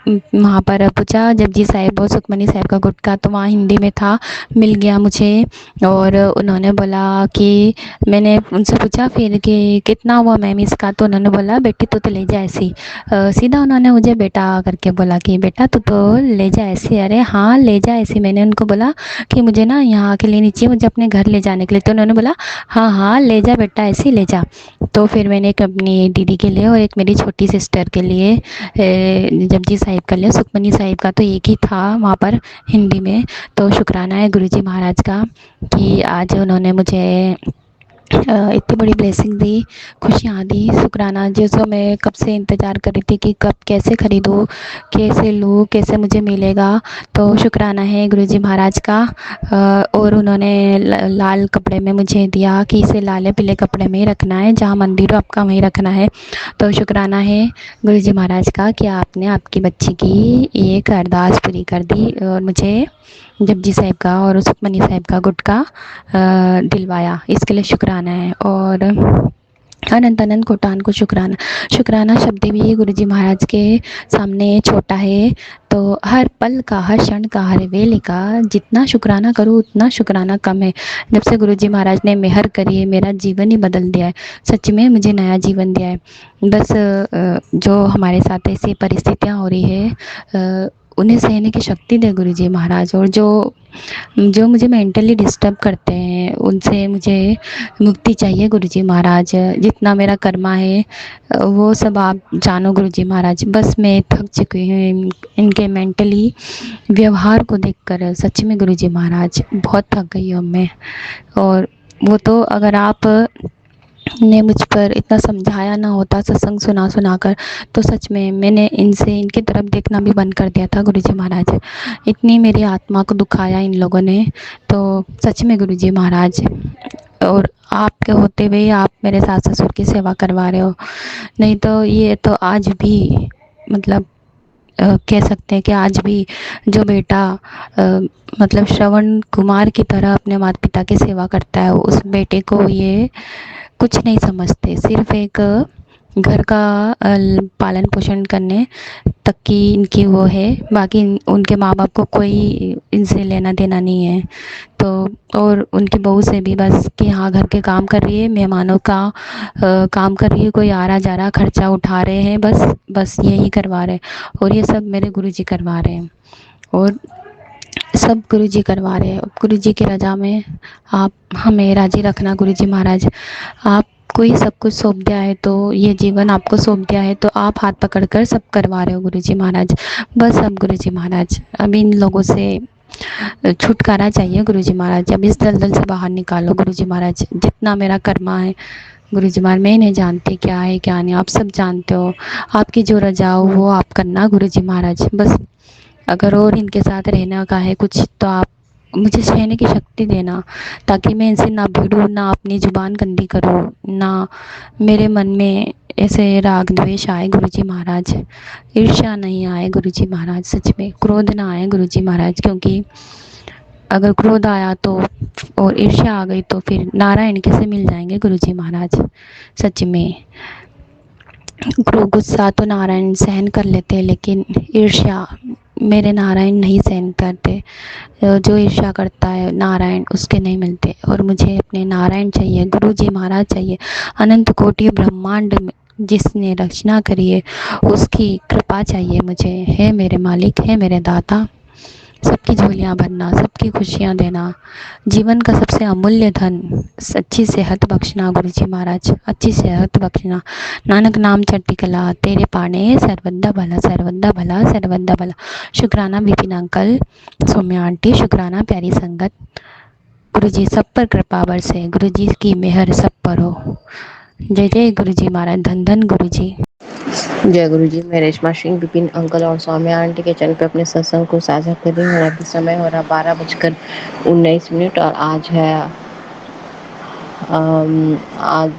वहाँ पर पूछा जपजी साहिब और सुखमनी साहिब का गुटखा, तो वहाँ हिंदी में था, मिल गया मुझे। और उन्होंने बोला कि मैंने उनसे पूछा फिर कि कितना हुआ मैम इसका, तो उन्होंने बोला बेटी तो ले जा ऐसी। सीधा उन्होंने मुझे बेटा करके बोला कि बेटा तो ले जा ऐसे। अरे हाँ ले जा ऐसे। मैंने उनको बोला कि मुझे ना यहाँ के लिए नीचे मुझे अपने घर ले जाने के लिए, तो उन्होंने बोला हाँ हाँ ले जा बेटा ऐसे ही ले जा। तो फिर मैंने एक अपनी दीदी के लिए और एक मेरी छोटी सिस्टर के लिए जपजी साहिब का लिया। सुखमनी साहिब का तो एक ही था वहाँ पर हिंदी में। तो शुक्राना है गुरुजी महाराज का कि आज उन्होंने मुझे इतनी बड़ी ब्लेसिंग दी, खुशियाँ दी। शुक्राना जो मैं कब से इंतज़ार कर रही थी कि कब कैसे ख़रीदूँ, कैसे लूँ, कैसे मुझे मिलेगा। तो शुक्राना है गुरुजी महाराज का। और उन्होंने लाल कपड़े में मुझे दिया कि इसे लाल पीले कपड़े में ही रखना है, जहाँ मंदिर हो आपका वहीं रखना है। तो शुक्राना है गुरुजी महाराज का कि आपने आपकी बच्ची की एक अरदास पूरी कर दी और मुझे जपजी साहिब का और सुखमनी साहिब का गुटखा दिलवाया। इसके लिए शुक्राना है। और अनंत अनंत कोटान को शुक्राना। शुक्राना शब्द भी गुरुजी महाराज के सामने छोटा है। तो हर पल का, हर क्षण का, हर वेले का जितना शुक्राना करूँ उतना शुक्राना कम है। जब से गुरुजी महाराज ने मेहर करी है, मेरा जीवन ही बदल दिया है। सच में मुझे नया जीवन दिया है। बस जो हमारे साथ ऐसी परिस्थितियाँ हो रही है उन्हें सहने की शक्ति दे गुरुजी महाराज। और जो जो मुझे मेंटली डिस्टर्ब करते हैं उनसे मुझे मुक्ति चाहिए गुरुजी महाराज। जितना मेरा कर्मा है वो सब आप जानो गुरुजी महाराज। बस मैं थक चुकी हूँ इनके मेंटली व्यवहार को देखकर। सच में गुरुजी महाराज बहुत थक गई हूँ मैं। और वो तो अगर आप ने मुझ पर इतना समझाया ना होता, सत्संग सुना सुना कर, तो सच में मैंने इनकी तरफ देखना भी बंद कर दिया था गुरुजी महाराज। इतनी मेरी आत्मा को दुखाया इन लोगों ने। तो सच में गुरुजी महाराज, और आपके होते हुए आप मेरे सास ससुर की सेवा करवा रहे हो। नहीं तो ये तो आज भी मतलब कह सकते हैं कि आज भी जो बेटा मतलब श्रवण कुमार की तरह अपने माता पिता की सेवा करता है, उस बेटे को ये कुछ नहीं समझते। सिर्फ एक घर का पालन पोषण करने तक की इनकी वो है। बाकी उनके माँ बाप को कोई इनसे लेना देना नहीं है। तो और उनकी बहू से भी बस कि हाँ घर के काम कर रही है, मेहमानों का काम कर रही है, कोई आ रहा जा रहा खर्चा उठा रहे हैं, बस बस यही करवा रहे हैं। और ये सब मेरे गुरुजी करवा रहे हैं। और सब गुरुजी करवा रहे हैं। गुरुजी की रजा में आप हमें राजी रखना गुरुजी महाराज। आप कोई सब कुछ सौंप दिया है, तो ये जीवन आपको सौंप दिया है, तो आप हाथ पकड़कर सब करवा रहे हो गुरुजी महाराज। बस अब गुरुजी महाराज अब इन लोगों से छुटकारा चाहिए गुरुजी महाराज। अब इस दलदल से बाहर निकालो गुरुजी महाराज। जितना मेरा कर्मा है गुरुजी महाराज, मैं नहीं जानती क्या है क्या नहीं, आप सब जानते हो। आपकी जो रजा हो वो आप करना गुरुजी महाराज। बस अगर और इनके साथ रहने का है कुछ, तो आप मुझे सहने की शक्ति देना, ताकि मैं इनसे ना भिड़ूँ, ना अपनी ज़ुबान गंदी करूँ, ना मेरे मन में ऐसे राग द्वेष आए गुरुजी महाराज। ईर्ष्या नहीं आए गुरुजी महाराज। सच में क्रोध ना आए गुरुजी महाराज। क्योंकि अगर क्रोध आया तो और ईर्ष्या आ गई तो फिर नारायण कैसे मिल जाएंगे गुरुजी महाराज। सच में गुस्सा तो नारायण सहन कर लेते हैं, लेकिन ईर्ष्या मेरे नारायण नहीं सहन करते। जो ईर्ष्या करता है नारायण उसके नहीं मिलते। और मुझे अपने नारायण चाहिए, गुरुजी महाराज चाहिए। अनंत कोटि ब्रह्मांड में जिसने रचना करी है उसकी कृपा चाहिए मुझे। है मेरे मालिक, है मेरे दाता, सबकी झोलियाँ भरना, सबकी खुशियाँ देना, जीवन का सबसे अमूल्य धन अच्छी सेहत बख्शना गुरुजी महाराज। अच्छी सेहत बख्शना। नानक नाम चढ़ती कला तेरे पाने, सर्वदा भला सर्वदा भला सर्वदा भला। शुक्राना विपिन अंकल, सौम्या आंटी, शुक्राना प्यारी संगत। गुरुजी सब पर कृपा बरसे, गुरुजी की मेहर सब पर हो। जय जय गुरुजी महाराज। धन धन गुरुजी। जय गुरु जी। मैं रेशमा सिंह विपिन अंकल और सौम्या आंटी के चैनल पे अपने सत्संग को साझा कर रही हूँ। अभी समय हो रहा 12:19 और आज है आज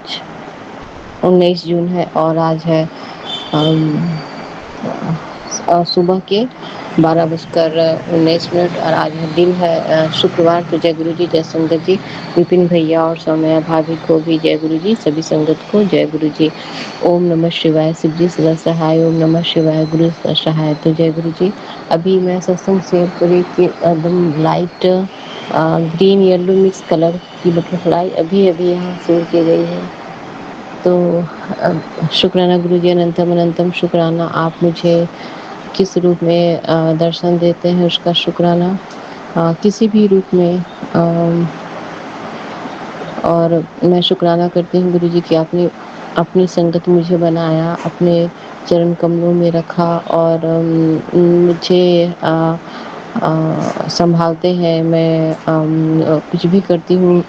19 जून है और आज है सुबह के 12:19 और आज है दिन है शुक्रवार। तो जय गुरु जी, जय संगत जी, विपिन भैया और सौम्या भाभी को भी जय गुरु जी, सभी संगत को जय गुरु जी। ओम नमः शिवाय, शिव जी सदा सहाय, ओम नमः शिवाय, गुरु सदा सहाय। तो जय गुरु जी। अभी मैं सत्संग शेयर करी कि एकदम light green yellow mix colour की बटरफ्लाई अभी अभी यहाँ से उड़ के गई है। तो शुक्राना गुरु जी, अनंतम अनंतम शुक्राना। आप मुझे किस रूप में दर्शन देते हैं उसका शुक्राना, किसी भी रूप में। और मैं शुक्राना करती हूँ गुरु जी कि आपने अपनी संगत मुझे बनाया, अपने चरण कमलों में रखा और मुझे संभालते हैं। मैं कुछ भी करती हूँ,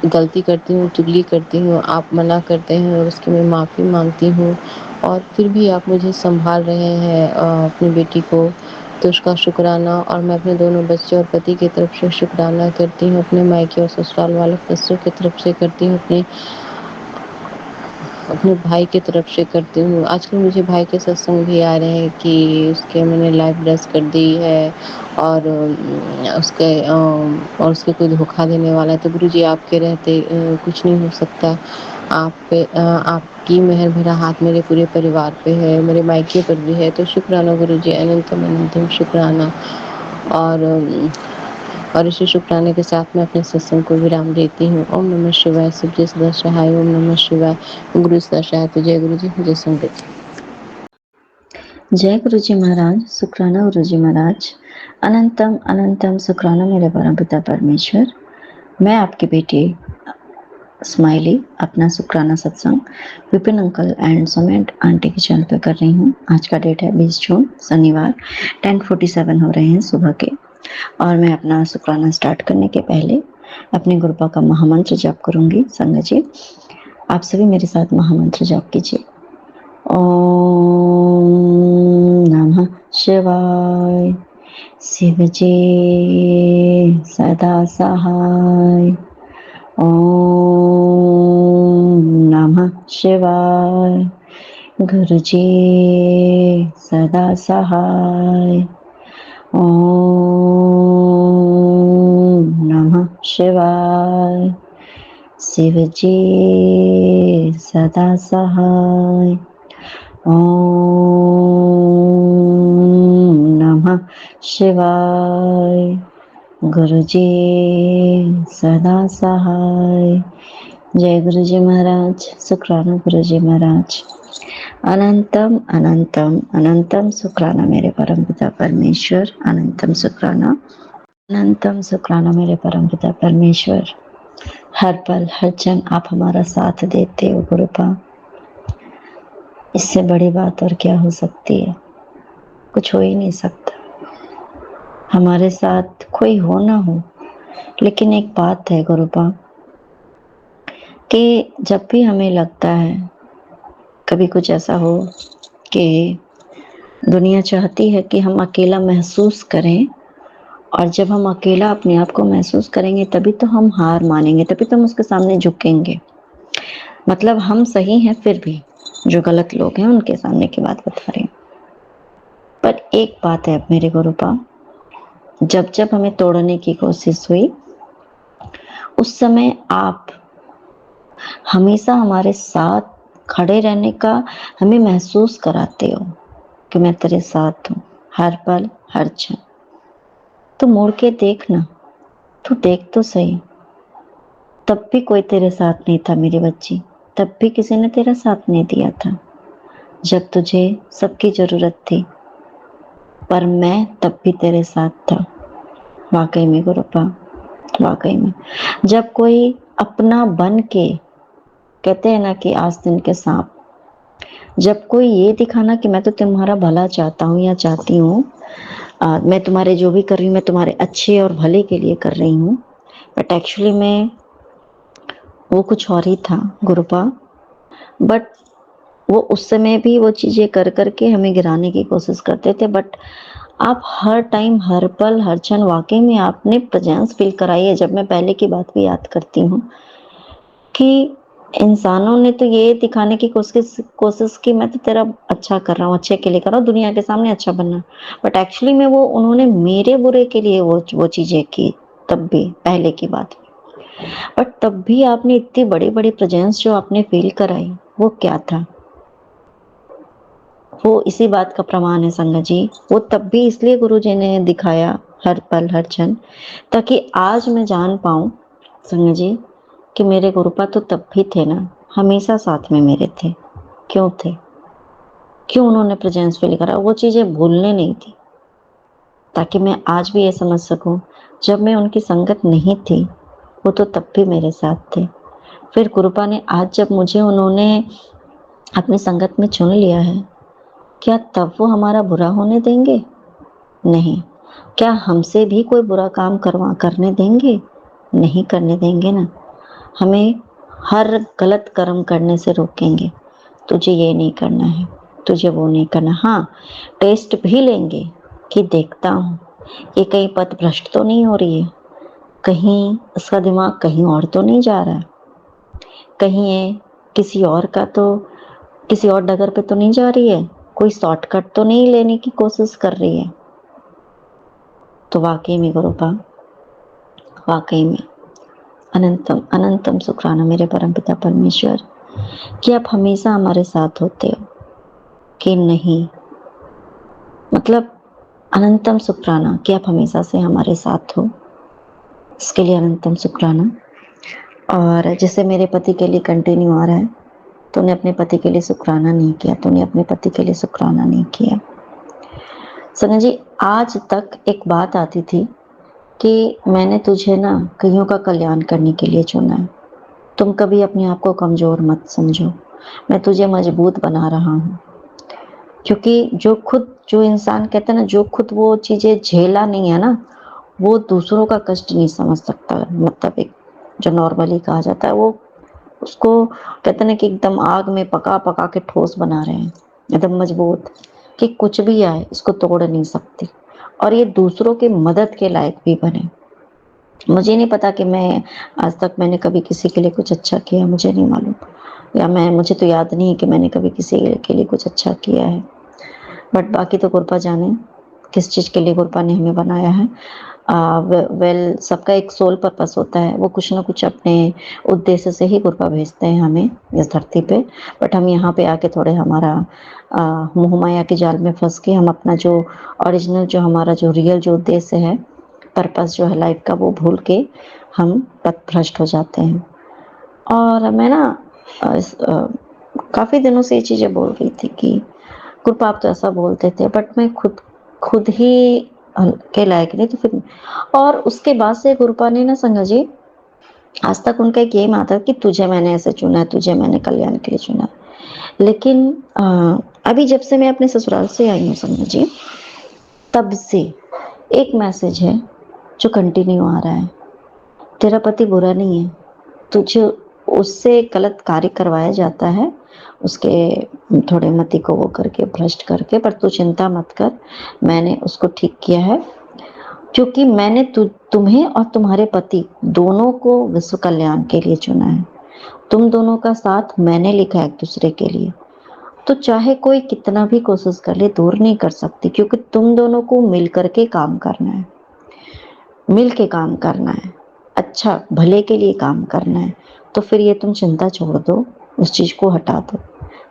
गलती करती हूँ, चुगली करती हूँ, आप मना करते हैं और उसकी मैं माफ़ी मांगती हूँ और फिर भी आप मुझे संभाल रहे हैं अपनी बेटी को, तो उसका शुक्राना। और मैं अपने दोनों बच्चे और पति की तरफ से शुक्राना करती हूँ, अपने मायके और ससुराल वालों ससुर की तरफ से करती हूँ, अपने भाई की तरफ से करती हूँ। आजकल मुझे भाई के सत्संग भी आ रहे हैं कि उसके मैंने लाइफ ब्लेस कर दी है और उसके कोई धोखा देने वाला है। तो गुरु जी आपके रहते कुछ नहीं हो सकता। आप पे आपकी मेहर भरा हाथ मेरे पूरे परिवार पे है, मेरे मायके पर भी है। तो शुक्राना गुरु जी, अनंतम अनंतम शुक्राना। और इसी शुक्राने के साथ मैं अपने सत्संग को विराम देती हूँ। ओम नमः शिवाय, शिव जी सदा सहाय, ओम नमः शिवाय, गुरु सदा सहाय। तो जय गुरु जी, जय संगत जी। जय गुरु जी महाराज, शुक्राना गुरु जी महाराज, अनंतम अनंतम शुक्राना मेरे परम पिता परमेश्वर। मैं आपकी बेटी स्माइली अपना शुक्राना सत्संग Vipin uncle and Saumya aunty के चैनल पे कर रही हूँ। आज का डेट है 20 जून शनिवार, 10:47 हो रहे हैं सुबह के। और मैं अपना शुक्राना स्टार्ट करने के पहले अपने गुरुपा का महामंत्र जाप करूंगी। संगत जी आप सभी मेरे साथ महामंत्र जाप कीजिए। ओम नमः शिवाय, शिव जी सदा सहाय। ओम नमः शिवाय, गुरु जी सदा सहाय। ओम नमः शिवाय, शिव जी सदा सहाय। ओम नमः शिवाय, गुरु जी सदा सहाय। जय गुरु जी महाराज, शुक्राना गुरु जी महाराज। अनंतम अनंतम अनंतम शुक्राना मेरे परम पिता परमेश्वर, अनंतम शुक्राना, अनंतम शुक्राना मेरे परम पिता परमेश्वर। हर पल हर क्षण आप हमारा साथ देते हो गुरुपा। इससे बड़ी बात और क्या हो सकती है? कुछ हो ही नहीं सकता। हमारे साथ कोई हो ना हो, लेकिन एक बात है गुरुपा कि जब भी हमें लगता है, कभी कुछ ऐसा हो कि दुनिया चाहती है कि हम अकेला महसूस करें, और जब हम अकेला अपने आप को महसूस करेंगे तभी तो हम हार मानेंगे, तभी तो हम उसके सामने झुकेंगे। मतलब हम सही हैं, फिर भी जो गलत लोग हैं उनके सामने की बात बता रही हूँ। पर एक बात है मेरे गुरुपा, जब जब हमें तोड़ने की कोशिश हुई, उस समय आप हमेशा हमारे साथ खड़े रहने का हमें महसूस कराते हो कि मैं तेरे साथ हूँ हर पल हर क्षण। तो मुड़ के देखना, तू देख तो सही, तब भी कोई तेरे साथ नहीं था मेरी बच्ची, तब भी किसी ने तेरा साथ नहीं दिया था जब तुझे सबकी जरूरत थी, पर मैं तब भी तेरे साथ था। वाकई में गुरुपा, वाकई में जब कोई अपना बन के, कहते हैं ना कि आस्तीन के सांप, जब कोई ये दिखाना कि मैं तो तुम्हारा भला चाहता हूँ या चाहती हूँ, मैं तुम्हारे जो भी कर रही हूँ मैं तुम्हारे अच्छे और भले के लिए कर रही हूँ, बट एक्चुअली में वो कुछ और ही था गुरुपा। बट वो उस समय भी वो चीज़ें कर करके हमें गिराने की कोशिश करते थे। बट आप हर टाइम हर पल हर क्षण वाकई में आपने प्रेजेंस फील कराई है। जब मैं पहले की बात भी याद करती हूँ कि इंसानों ने तो ये दिखाने की कोशिश कोशिश की मैं तो तेरा अच्छा कर रहा हूँ, अच्छे के लिए कर रहा हूँ, दुनिया के सामने अच्छा बनना। बट एक्चुअली में वो उन्होंने मेरे बुरे के लिए वो चीज़ें की, तब भी, पहले की बात। बट तब भी आपने इतनी बड़ी-बड़ी प्रेज़ेंस जो आपने फ़ील कराई, वो क्या था? वो इसी बात का प्रमाण है संगत जी। वो तब भी इसलिए गुरुजी ने दिखाया हर पल, हर क्षण, ताकि आज मैं जान पाऊँ संगत जी कि मेरे गुरुपा तो तब भी थे ना, हमेशा साथ में मेरे थे। क्यों थे? क्यों उन्होंने प्रेज़ेंस फ़ील करा? वो चीज़ें भूलने नहीं थी, ताकि मैं आज भी ये समझ सकूँ, जब मैं उनकी संगत नहीं थी, वो तो तब भी मेरे साथ थे। फिर गुरुपा ने आज जब मुझे उन्होंने अपनी संगत में चुन लिया है, क्या तब वो हमारा बुरा होने देंगे? नहीं। क्या हमसे भी कोई बुरा काम करने देंगे? नहीं करने देंगे ना। हमें हर गलत कर्म करने से रोकेंगे। तुझे ये नहीं करना है, तुझे वो नहीं करना। हाँ, टेस्ट भी लेंगे कि देखता हूँ, ये कहीं पथ भ्रष्ट तो नहीं हो रही है, कहीं इसका दिमाग कहीं और तो नहीं जा रहा है, कहीं ये किसी और डगर पे तो नहीं जा रही है, कोई शॉर्टकट तो नहीं लेने की कोशिश कर रही है। तो वाक़ई में गुरुपा, वाक़ई में अनंतम अनंतम शुक्राना मेरे परमपिता परमेश्वर कि आप हमेशा हमारे साथ होते हो, कि नहीं मतलब अनंतम शुक्राना कि आप हमेशा से हमारे साथ हो, इसके लिए अनंतम शुक्राना। और जैसे मेरे पति के लिए कंटिन्यू आ रहा है, तूने अपने पति के लिए शुक्राना नहीं किया, तूने अपने पति के लिए शुक्राना नहीं किया। सना जी, आज तक एक बात आती थी कि मैंने तुझे ना कईयों का कल्याण करने के लिए चुना है, तुम कभी अपने आप को कमज़ोर मत समझो, मैं तुझे मजबूत बना रहा हूँ। क्योंकि जो इंसान कहते हैं ना, जो खुद वो चीज़ें झेला नहीं है ना, वो दूसरों का कष्ट नहीं समझ सकता। मतलब एक जो नॉर्मली कहा जाता है, वो उसको कहते हैं ना कि एकदम आग में पका-पका के ठोस बना रहे हैं, एकदम मजबूत, कि कुछ भी आए इसको तोड़ नहीं सकती, और ये दूसरों की मदद के लायक भी बने। मुझे नहीं पता कि मैं आज तक मैंने कभी किसी के लिए कुछ अच्छा किया, मुझे नहीं मालूम, या मुझे तो याद नहीं है कि मैंने कभी किसी के लिए कुछ अच्छा किया है। बट बाकी तो गुरपा जाने किस चीज़ के लिए गुरपा ने हमें बनाया है। वेल, सबका एक सोल पर्पस होता है, वो कुछ ना कुछ अपने उद्देश्य से ही गुरपा भेजते हैं हमें इस धरती पे। बट हम यहाँ पे आके थोड़े हमारा मोह माया के जाल में फंस के हम अपना जो ओरिजिनल, जो हमारा जो रियल जो उद्देश्य है, पर्पस जो है लाइफ का, वो भूल के हम पथ भ्रष्ट हो जाते हैं। और मैं ना काफ़ी दिनों से ये चीज़ें बोल रही थी कि गुरपा आप तो ऐसा बोलते थे, बट मैं खुद ही के लायक नहीं, तो फिर और उसके बाद से गुरपा ने ना संगा जी, आज तक उनका एक एम आता है कि तुझे मैंने ऐसे चुना है, तुझे मैंने कल्याण के लिए चुना है। लेकिन अभी जब से मैं अपने ससुराल से आई हूँ संगा जी, तब से एक मैसेज है जो कंटिन्यू आ रहा है, तेरा पति बुरा नहीं है, तुझे उससे गलत कार्य करवाया जाता है, उसके थोड़े मति को वो करके भ्रष्ट करके, पर तू चिंता मत कर, मैंने उसको ठीक किया है, क्योंकि मैंने तुम्हें और तुम्हारे पति दोनों को विश्व कल्याण के लिए चुना है। तुम दोनों का साथ मैंने लिखा है एक दूसरे के लिए, तो चाहे कोई कितना भी कोशिश कर ले, दूर नहीं कर सकती, क्योंकि तुम दोनों को मिल करके काम करना है, मिल के काम करना है, अच्छा भले के लिए काम करना है। तो फिर ये तुम चिंता छोड़ दो, उस चीज़ को हटा दो।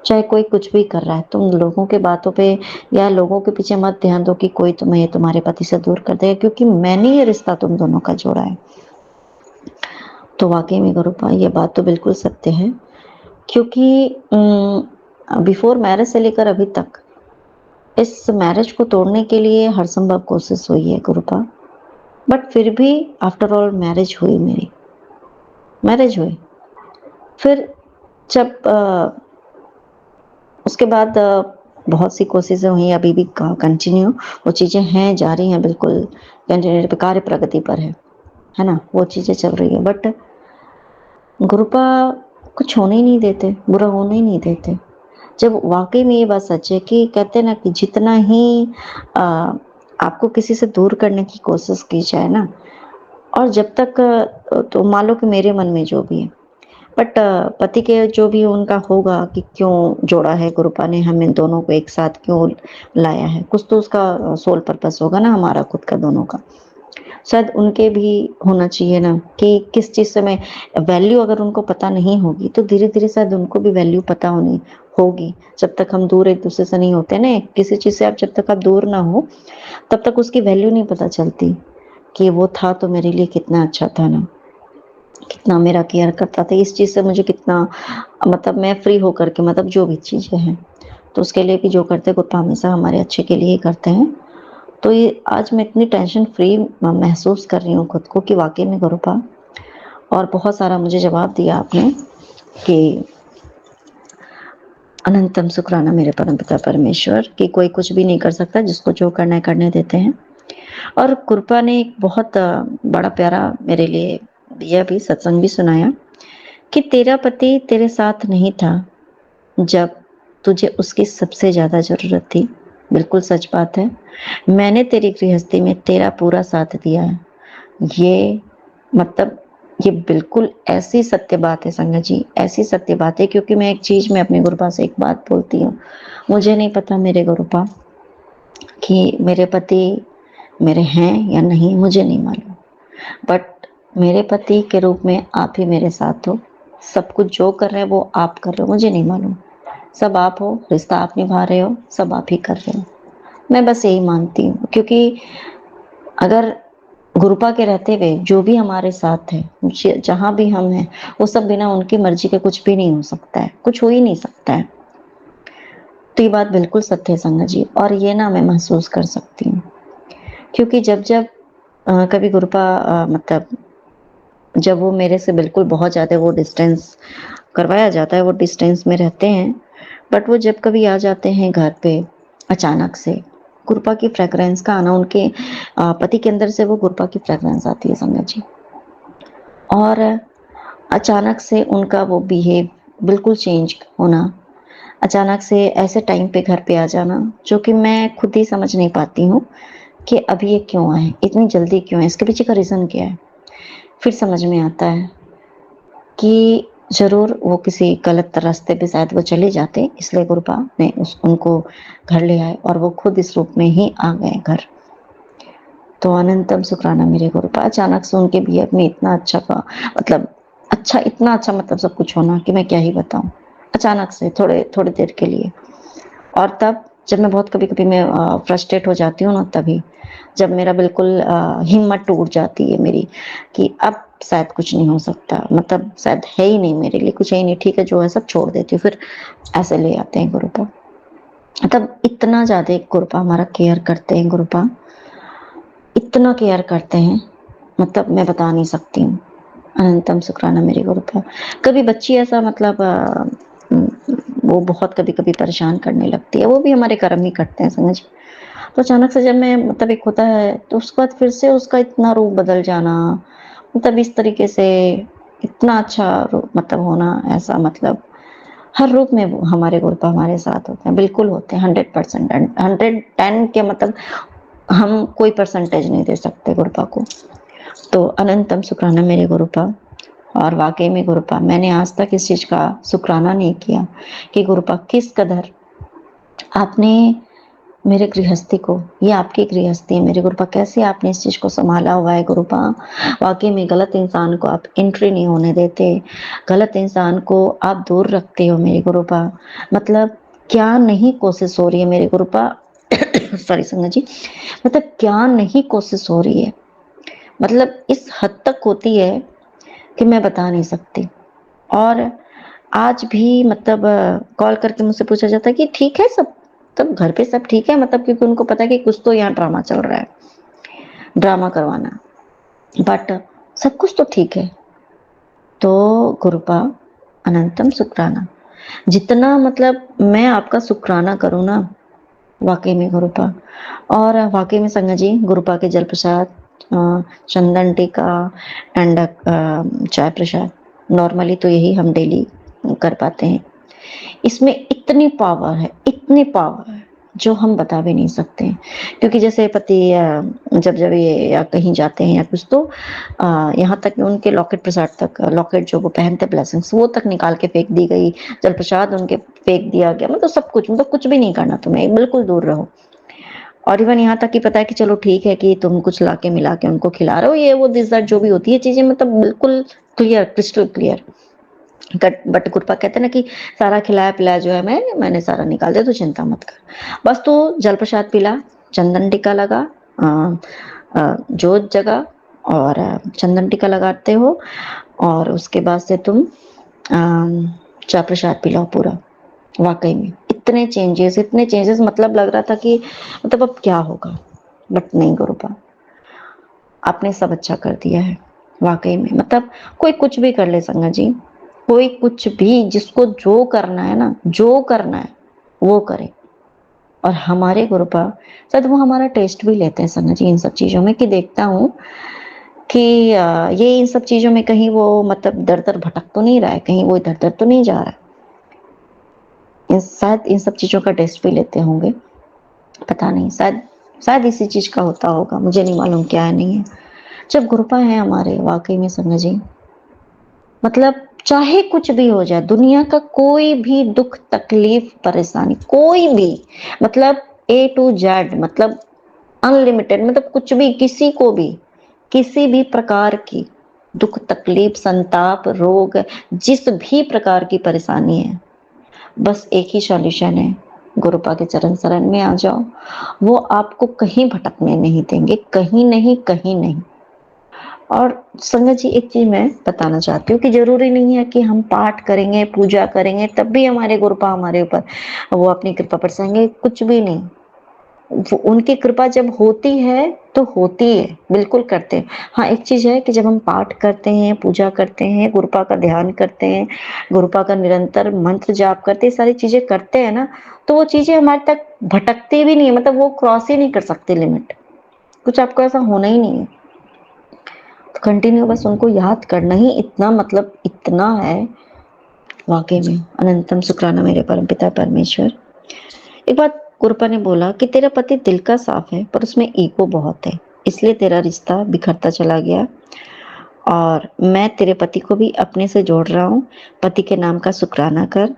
चाहे कोई कुछ भी कर रहा है, तुम लोगों के बातों पे या लोगों के पीछे मत ध्यान दो कि कोई तुम्हें तुम्हारे पति से दूर कर देगा, क्योंकि मैंने ये रिश्ता तुम दोनों का जोड़ा है। तो वाकई में गुरुपा, ये बात तो बिल्कुल सत्य है, क्योंकि बिफोर मैरिज से लेकर अभी तक इस मैरिज को तोड़ने के लिए हर संभव कोशिश हुई है गुरुपा, बट फिर भी आफ्टर ऑल मैरिज हुई, मेरी मैरिज हुई। फिर जब उसके बाद बहुत सी कोशिशें हुई, अभी भी कंटिन्यू वो चीज़ें हैं, जारी हैं, बिल्कुल कंटिन्यू कार्य प्रगति पर है ना, वो चीज़ें चल रही है। बट गुरुपा कुछ होने ही नहीं देते, बुरा होने ही नहीं देते। जब वाकई में ये बात सच है कि कहते हैं ना कि जितना ही आपको किसी से दूर करने की कोशिश की जाए ना, और जब तक तो मान लो कि मेरे मन में जो भी है, बट पति के जो भी उनका होगा कि क्यों जोड़ा है गुरुपा ने हम इन दोनों को एक साथ क्यों लाया है, कुछ तो उसका सोल पर्पस होगा ना, हमारा खुद का दोनों का। शायद उनके भी होना चाहिए ना कि किस चीज़ से मैं वैल्यू अगर उनको पता नहीं होगी तो धीरे-धीरे शायद उनको भी वैल्यू पता होनी होगी। जब तक हम दूर एक-दूसरे से नहीं होते ना, किसी चीज़ से आप जब तक आप दूर ना हो, तब तक उसकी वैल्यू नहीं पता चलती कि वो था तो मेरे लिए कितना अच्छा था ना, कितना मेरा केयर करता था। इस चीज़ से मुझे कितना मतलब मैं फ्री होकर के मतलब जो भी चीज़ें हैं, तो उसके लिए भी जो करते हैं गुप्ता हमेशा हमारे अच्छे के लिए ही करते हैं। तो ये आज मैं इतनी टेंशन फ्री महसूस कर रही हूँ खुद को कि वाक़ई में गुरुपा और बहुत सारा मुझे जवाब दिया आपने कि अनंतम शुक्राना मेरे परमपिता परमेश्वर कि कोई कुछ भी नहीं कर सकता, जिसको जो करना है करने देते हैं। और कृपा ने एक बहुत बड़ा प्यारा मेरे लिए दिया भी सत्संग भी सुनाया कि तेरा पति तेरे साथ नहीं था जब तुझे उसकी सबसे ज़्यादा ज़रूरत थी। बिल्कुल सच बात है। मैंने तेरी गृहस्थी में तेरा पूरा साथ दिया है। ये मतलब ये बिल्कुल ऐसी सत्य बात है संगत जी, ऐसी सत्य बात है क्योंकि मैं एक चीज़ मैं अपने गुरुपा से एक बात बोलती हूँ। मुझे नहीं पता मेरे गुरुपा कि मेरे पति मेरे हैं या नहीं, मुझे नहीं मालूम। बट मेरे पति के रूप में आप ही मेरे साथ हो। सब कुछ जो कर रहे हैं वो आप कर रहे हो, मुझे नहीं मालूम। सब आप हो, रिश्ता आप निभा रहे हो, सब आप ही कर रहे हो। मैं बस यही मानती हूँ क्योंकि अगर गुरुपा के रहते हुए जो भी हमारे साथ है, जहाँ भी हम हैं, वो सब बिना उनकी मर्जी के कुछ भी नहीं हो सकता है, कुछ हो ही नहीं सकता है। तो ये बात बिल्कुल सत्य है संगत जी और ये ना मैं महसूस कर सकती हूँ क्योंकि जब कभी गुरुपा मतलब जब वो मेरे से बिल्कुल बहुत ज़्यादा वो डिस्टेंस करवाया जाता है, वो डिस्टेंस में रहते हैं, बट वो जब कभी आ जाते हैं घर पे अचानक से, गुरुपा की फ्रेग्रेंस का आना उनके पति के अंदर से वो गुरुपा की फ्रेग्रेंस आती है संगत जी। और अचानक से उनका वो बिहेव बिल्कुल चेंज होना, अचानक से ऐसे टाइम पे घर पे आ जाना, जो कि मैं खुद ही समझ नहीं पाती हूँ कि अभी ये क्यों आए, इतनी जल्दी क्यों है, इसके पीछे का रीज़न क्या है? फिर समझ में आता है कि ज़रूर वो किसी गलत रास्ते पे शायद वो चले जाते, इसलिए गुरुपा ने उनको घर ले आए और वो खुद इस रूप में ही आ गए घर। तो अनंतम शुक्राना मेरे गुरुपा। अचानक से उनके बिहेव में इतना अच्छा मतलब अच्छा इतना अच्छा मतलब सब कुछ होना कि मैं क्या ही बताऊँ। अचानक से थोड़ी देर के लिए और तब जब मैं बहुत कभी-कभी मैं फ्रस्ट्रेट हो जाती हूँ ना तभी, जब मेरा बिल्कुल हिम्मत टूट जाती है मेरी कि अब शायद कुछ नहीं हो सकता, मतलब शायद है ही नहीं मेरे लिए, कुछ है ही नहीं, ठीक है जो है सब छोड़ देती हूँ, फिर ऐसे ले आते हैं गुरुपा। मतलब इतना ज़्यादा गुरुपा हमारा केयर करते हैं गुरुपा, इतना केयर करते हैं, मतलब मैं बता नहीं सकती हूँ। अनंतम शुक्राना मेरे गुरुपा। कभी बच्ची ऐसा मतलब उम, वो बहुत कभी-कभी परेशान करने लगती है, वो भी हमारे कर्म ही करते हैं समझ। तो अचानक से जब मैं मतलब एक होता है, तो उसके बाद फिर से उसका इतना रूप बदल जाना, मतलब इस तरीके से इतना अच्छा रूप मतलब होना, ऐसा मतलब हर रूप में वो हमारे गुरुपा हमारे साथ होते हैं, बिल्कुल होते हैं 100% 110 के मतलब हम कोई परसेंटेज नहीं दे सकते गुरुपा को। तो अनंतम शुक्राना मेरे गुरुपा और वाक़ई में गुरुपा मैंने आज तक इस चीज़ का शुक्राना नहीं किया कि गुरुपा किस कदर आपने मेरे गृहस्थी को, ये आपकी गृहस्थी है मेरे गुरुपा, कैसे आपने इस चीज़ को सँभाला हुआ है गुरुपा। वाक़ई में गलत इंसान को आप एंट्री नहीं होने देते, गलत इंसान को आप दूर रखते हो मेरे गुरुपा। मतलब क्या नहीं कोशिश हो रही है मेरे गुरुपा सॉरी संगत जी, मतलब क्या नहीं कोशिश हो रही है। मतलब इस हद तक होती है कि मैं बता नहीं सकती। और आज भी मतलब कॉल करके मुझसे पूछा जाता है कि ठीक है सब, तब घर पे सब ठीक है, मतलब क्योंकि उनको पता है कि कुछ तो यहाँ ड्रामा चल रहा है, ड्रामा करवाना। बट सब कुछ तो ठीक है। तो गुरुपा अनंतम शुक्राना। जितना मतलब मैं आपका शुक्राना करूँ ना, वाक़ई में गुरुपा और वाक़ई में संगत जी गुरुपा के जल प्रसाद चंदन टीका एंड चाय प्रसाद नॉर्मली तो यही हम डेली कर पाते हैं। इसमें इतनी पावर है, इतनी पावर है जो हम बता भी नहीं सकते। क्योंकि जैसे पति जब जब ये या कहीं जाते हैं या कुछ तो यहाँ तक कि उनके लॉकेट प्रसाद तक, लॉकेट जो वो पहनते ब्लेसिंग्स वो तक निकाल के फेंक दी गई, जल प्रसाद उनके फेंक दिया गया, मतलब सब कुछ, मतलब कुछ भी नहीं करना तुम्हें, बिल्कुल दूर रहो। और इवन यहाँ तक कि पता है कि चलो ठीक है कि तुम कुछ लाके मिला के उनको खिला रहे हो, ये वो दिस दैट जो भी होती है चीजें, मतलब बिल्कुल क्लियर, क्रिस्टल क्लियर। बट कृपा कहते हैं ना कि सारा खिलाया पिलाया जो है मैंने सारा निकाल दिया, तो चिंता मत कर, बस तू जल प्रसाद पिला, चंदन टीका लगा, जोत जगा और चंदन टीका लगाते हो, और उसके बाद से तुम चाय प्रसाद पिलाओ पूरा। वाकई में इतने चेंजेस, मतलब लग रहा था कि मतलब अब क्या होगा, बट नहीं गुरुपा, आपने सब अच्छा कर दिया है वाकई में। मतलब कोई कुछ भी कर ले संगत जी, कोई कुछ भी, जिसको जो करना है ना, जो करना है वो करे। और हमारे गुरुपा शायद वो हमारा टेस्ट भी लेते हैं संगत जी इन सब चीजों में, कि देखता हूँ कि ये इन सब चीजों में कहीं वो मतलब दर दर भटक तो नहीं रहा है, कहीं वो इधर उधर तो नहीं जा रहा है। शायद इन सब चीजों का टेस्ट भी लेते होंगे, पता नहीं, शायद इसी चीज का होता होगा, मुझे नहीं मालूम क्या है नहीं है। जब गुरुपा है हमारे वाकई में संगत जी, मतलब चाहे कुछ भी हो जाए, दुनिया का कोई भी दुख तकलीफ परेशानी कोई भी, मतलब A to Z, मतलब अनलिमिटेड, मतलब कुछ भी, किसी को भी किसी भी प्रकार की दुख तकलीफ संताप रोग, जिस भी प्रकार की परेशानी है, बस एक ही सॉल्यूशन है, गुरुपा के चरण शरण में आ जाओ। वो आपको कहीं भटकने नहीं देंगे, कहीं नहीं, कहीं नहीं। और संगत जी एक चीज मैं बताना चाहती हूँ कि जरूरी नहीं है कि हम पाठ करेंगे पूजा करेंगे तब भी हमारे गुरुपा हमारे ऊपर वो अपनी कृपा बरसाएंगे, कुछ भी नहीं। उनकी कृपा जब होती है तो होती है, बिल्कुल करते हैं। हाँ एक चीज है कि जब हम पाठ करते हैं पूजा करते हैं गुरुपा का ध्यान करते हैं, गुरुपा का निरंतर मंत्र जाप करते हैं, सारी चीजें करते हैं ना, तो वो चीजें हमारे तक भटकती भी नहीं है, मतलब वो क्रॉस ही नहीं कर सकती लिमिट, कुछ आपको ऐसा होना ही नहीं है। तो कंटिन्यू बस उनको याद करना ही इतना, मतलब इतना है वाकई में। अनंतम शुक्राना मेरे परम पिता परमेश्वर। एक बात गुरुपा ने बोला कि तेरा पति दिल का साफ है पर उसमें ईगो बहुत है, इसलिए तेरा रिश्ता बिखरता चला गया, और मैं तेरे पति को भी अपने से जोड़ रहा हूँ। पति के नाम का शुक्राना कर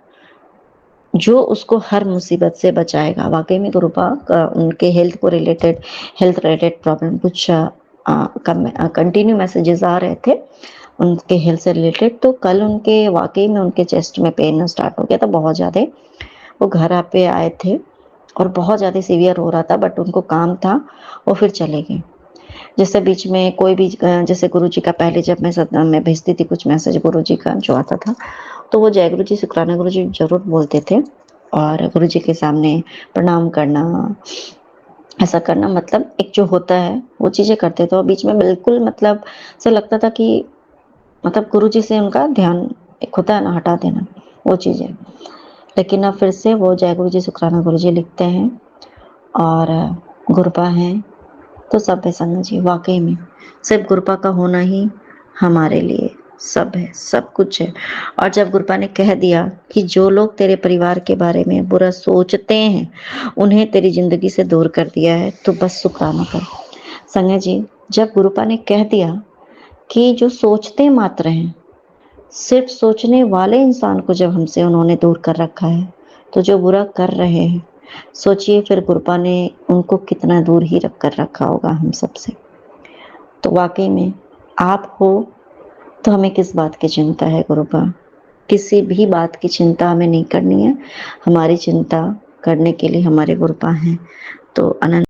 जो उसको हर मुसीबत से बचाएगा। वाकई में गुरुपा उनके हेल्थ रिलेटेड प्रॉब्लम कुछ कंटिन्यू मैसेजेस आ रहे थे उनके हेल्थ से रिलेटेड। तो कल उनके वाकई में उनके चेस्ट में पेन स्टार्ट हो गया था बहुत ज़्यादा। वो घर पे आए थे और बहुत ज़्यादा सीवियर हो रहा था, बट उनको काम था, वो फिर चले गए। जैसे बीच में कोई भी जैसे गुरुजी का पहले जब मैं भेजती थी कुछ मैसेज गुरुजी का जो आता था, तो वो जय गुरुजी शुक्राना गुरुजी जरूर बोलते थे, और गुरुजी के सामने प्रणाम करना, ऐसा करना, मतलब एक जो होता है वो चीज़ें करते थे। और बीच में बिल्कुल मतलब ऐसा लगता था कि मतलब गुरुजी से उनका ध्यान एक होता है ना हटा देना, वो चीज़ें। लेकिन अब फिर से वो जय गुरुजी शुक्राना गुरुजी लिखते हैं, और गुरुपा हैं तो सब है संगत जी। वाकई में सिर्फ गुरुपा का होना ही हमारे लिए सब है, सब कुछ है। और जब गुरुपा ने कह दिया कि जो लोग तेरे परिवार के बारे में बुरा सोचते हैं उन्हें तेरी जिंदगी से दूर कर दिया है, तो बस शुक्राना कर संगत जी। जब गुरुपा ने कह दिया कि जो सोचते मात्र हैं, सिर्फ सोचने वाले इंसान को जब हमसे उन्होंने दूर कर रखा है, तो जो बुरा कर रहे हैं सोचिए फिर गुरुपा ने उनको कितना दूर ही रख कर रखा होगा हम सबसे। तो वाकई में आप हो तो हमें किस बात की चिंता है गुरुपा, किसी भी बात की चिंता हमें नहीं करनी है। हमारी चिंता करने के लिए हमारे गुरुपा हैं। तो अनंत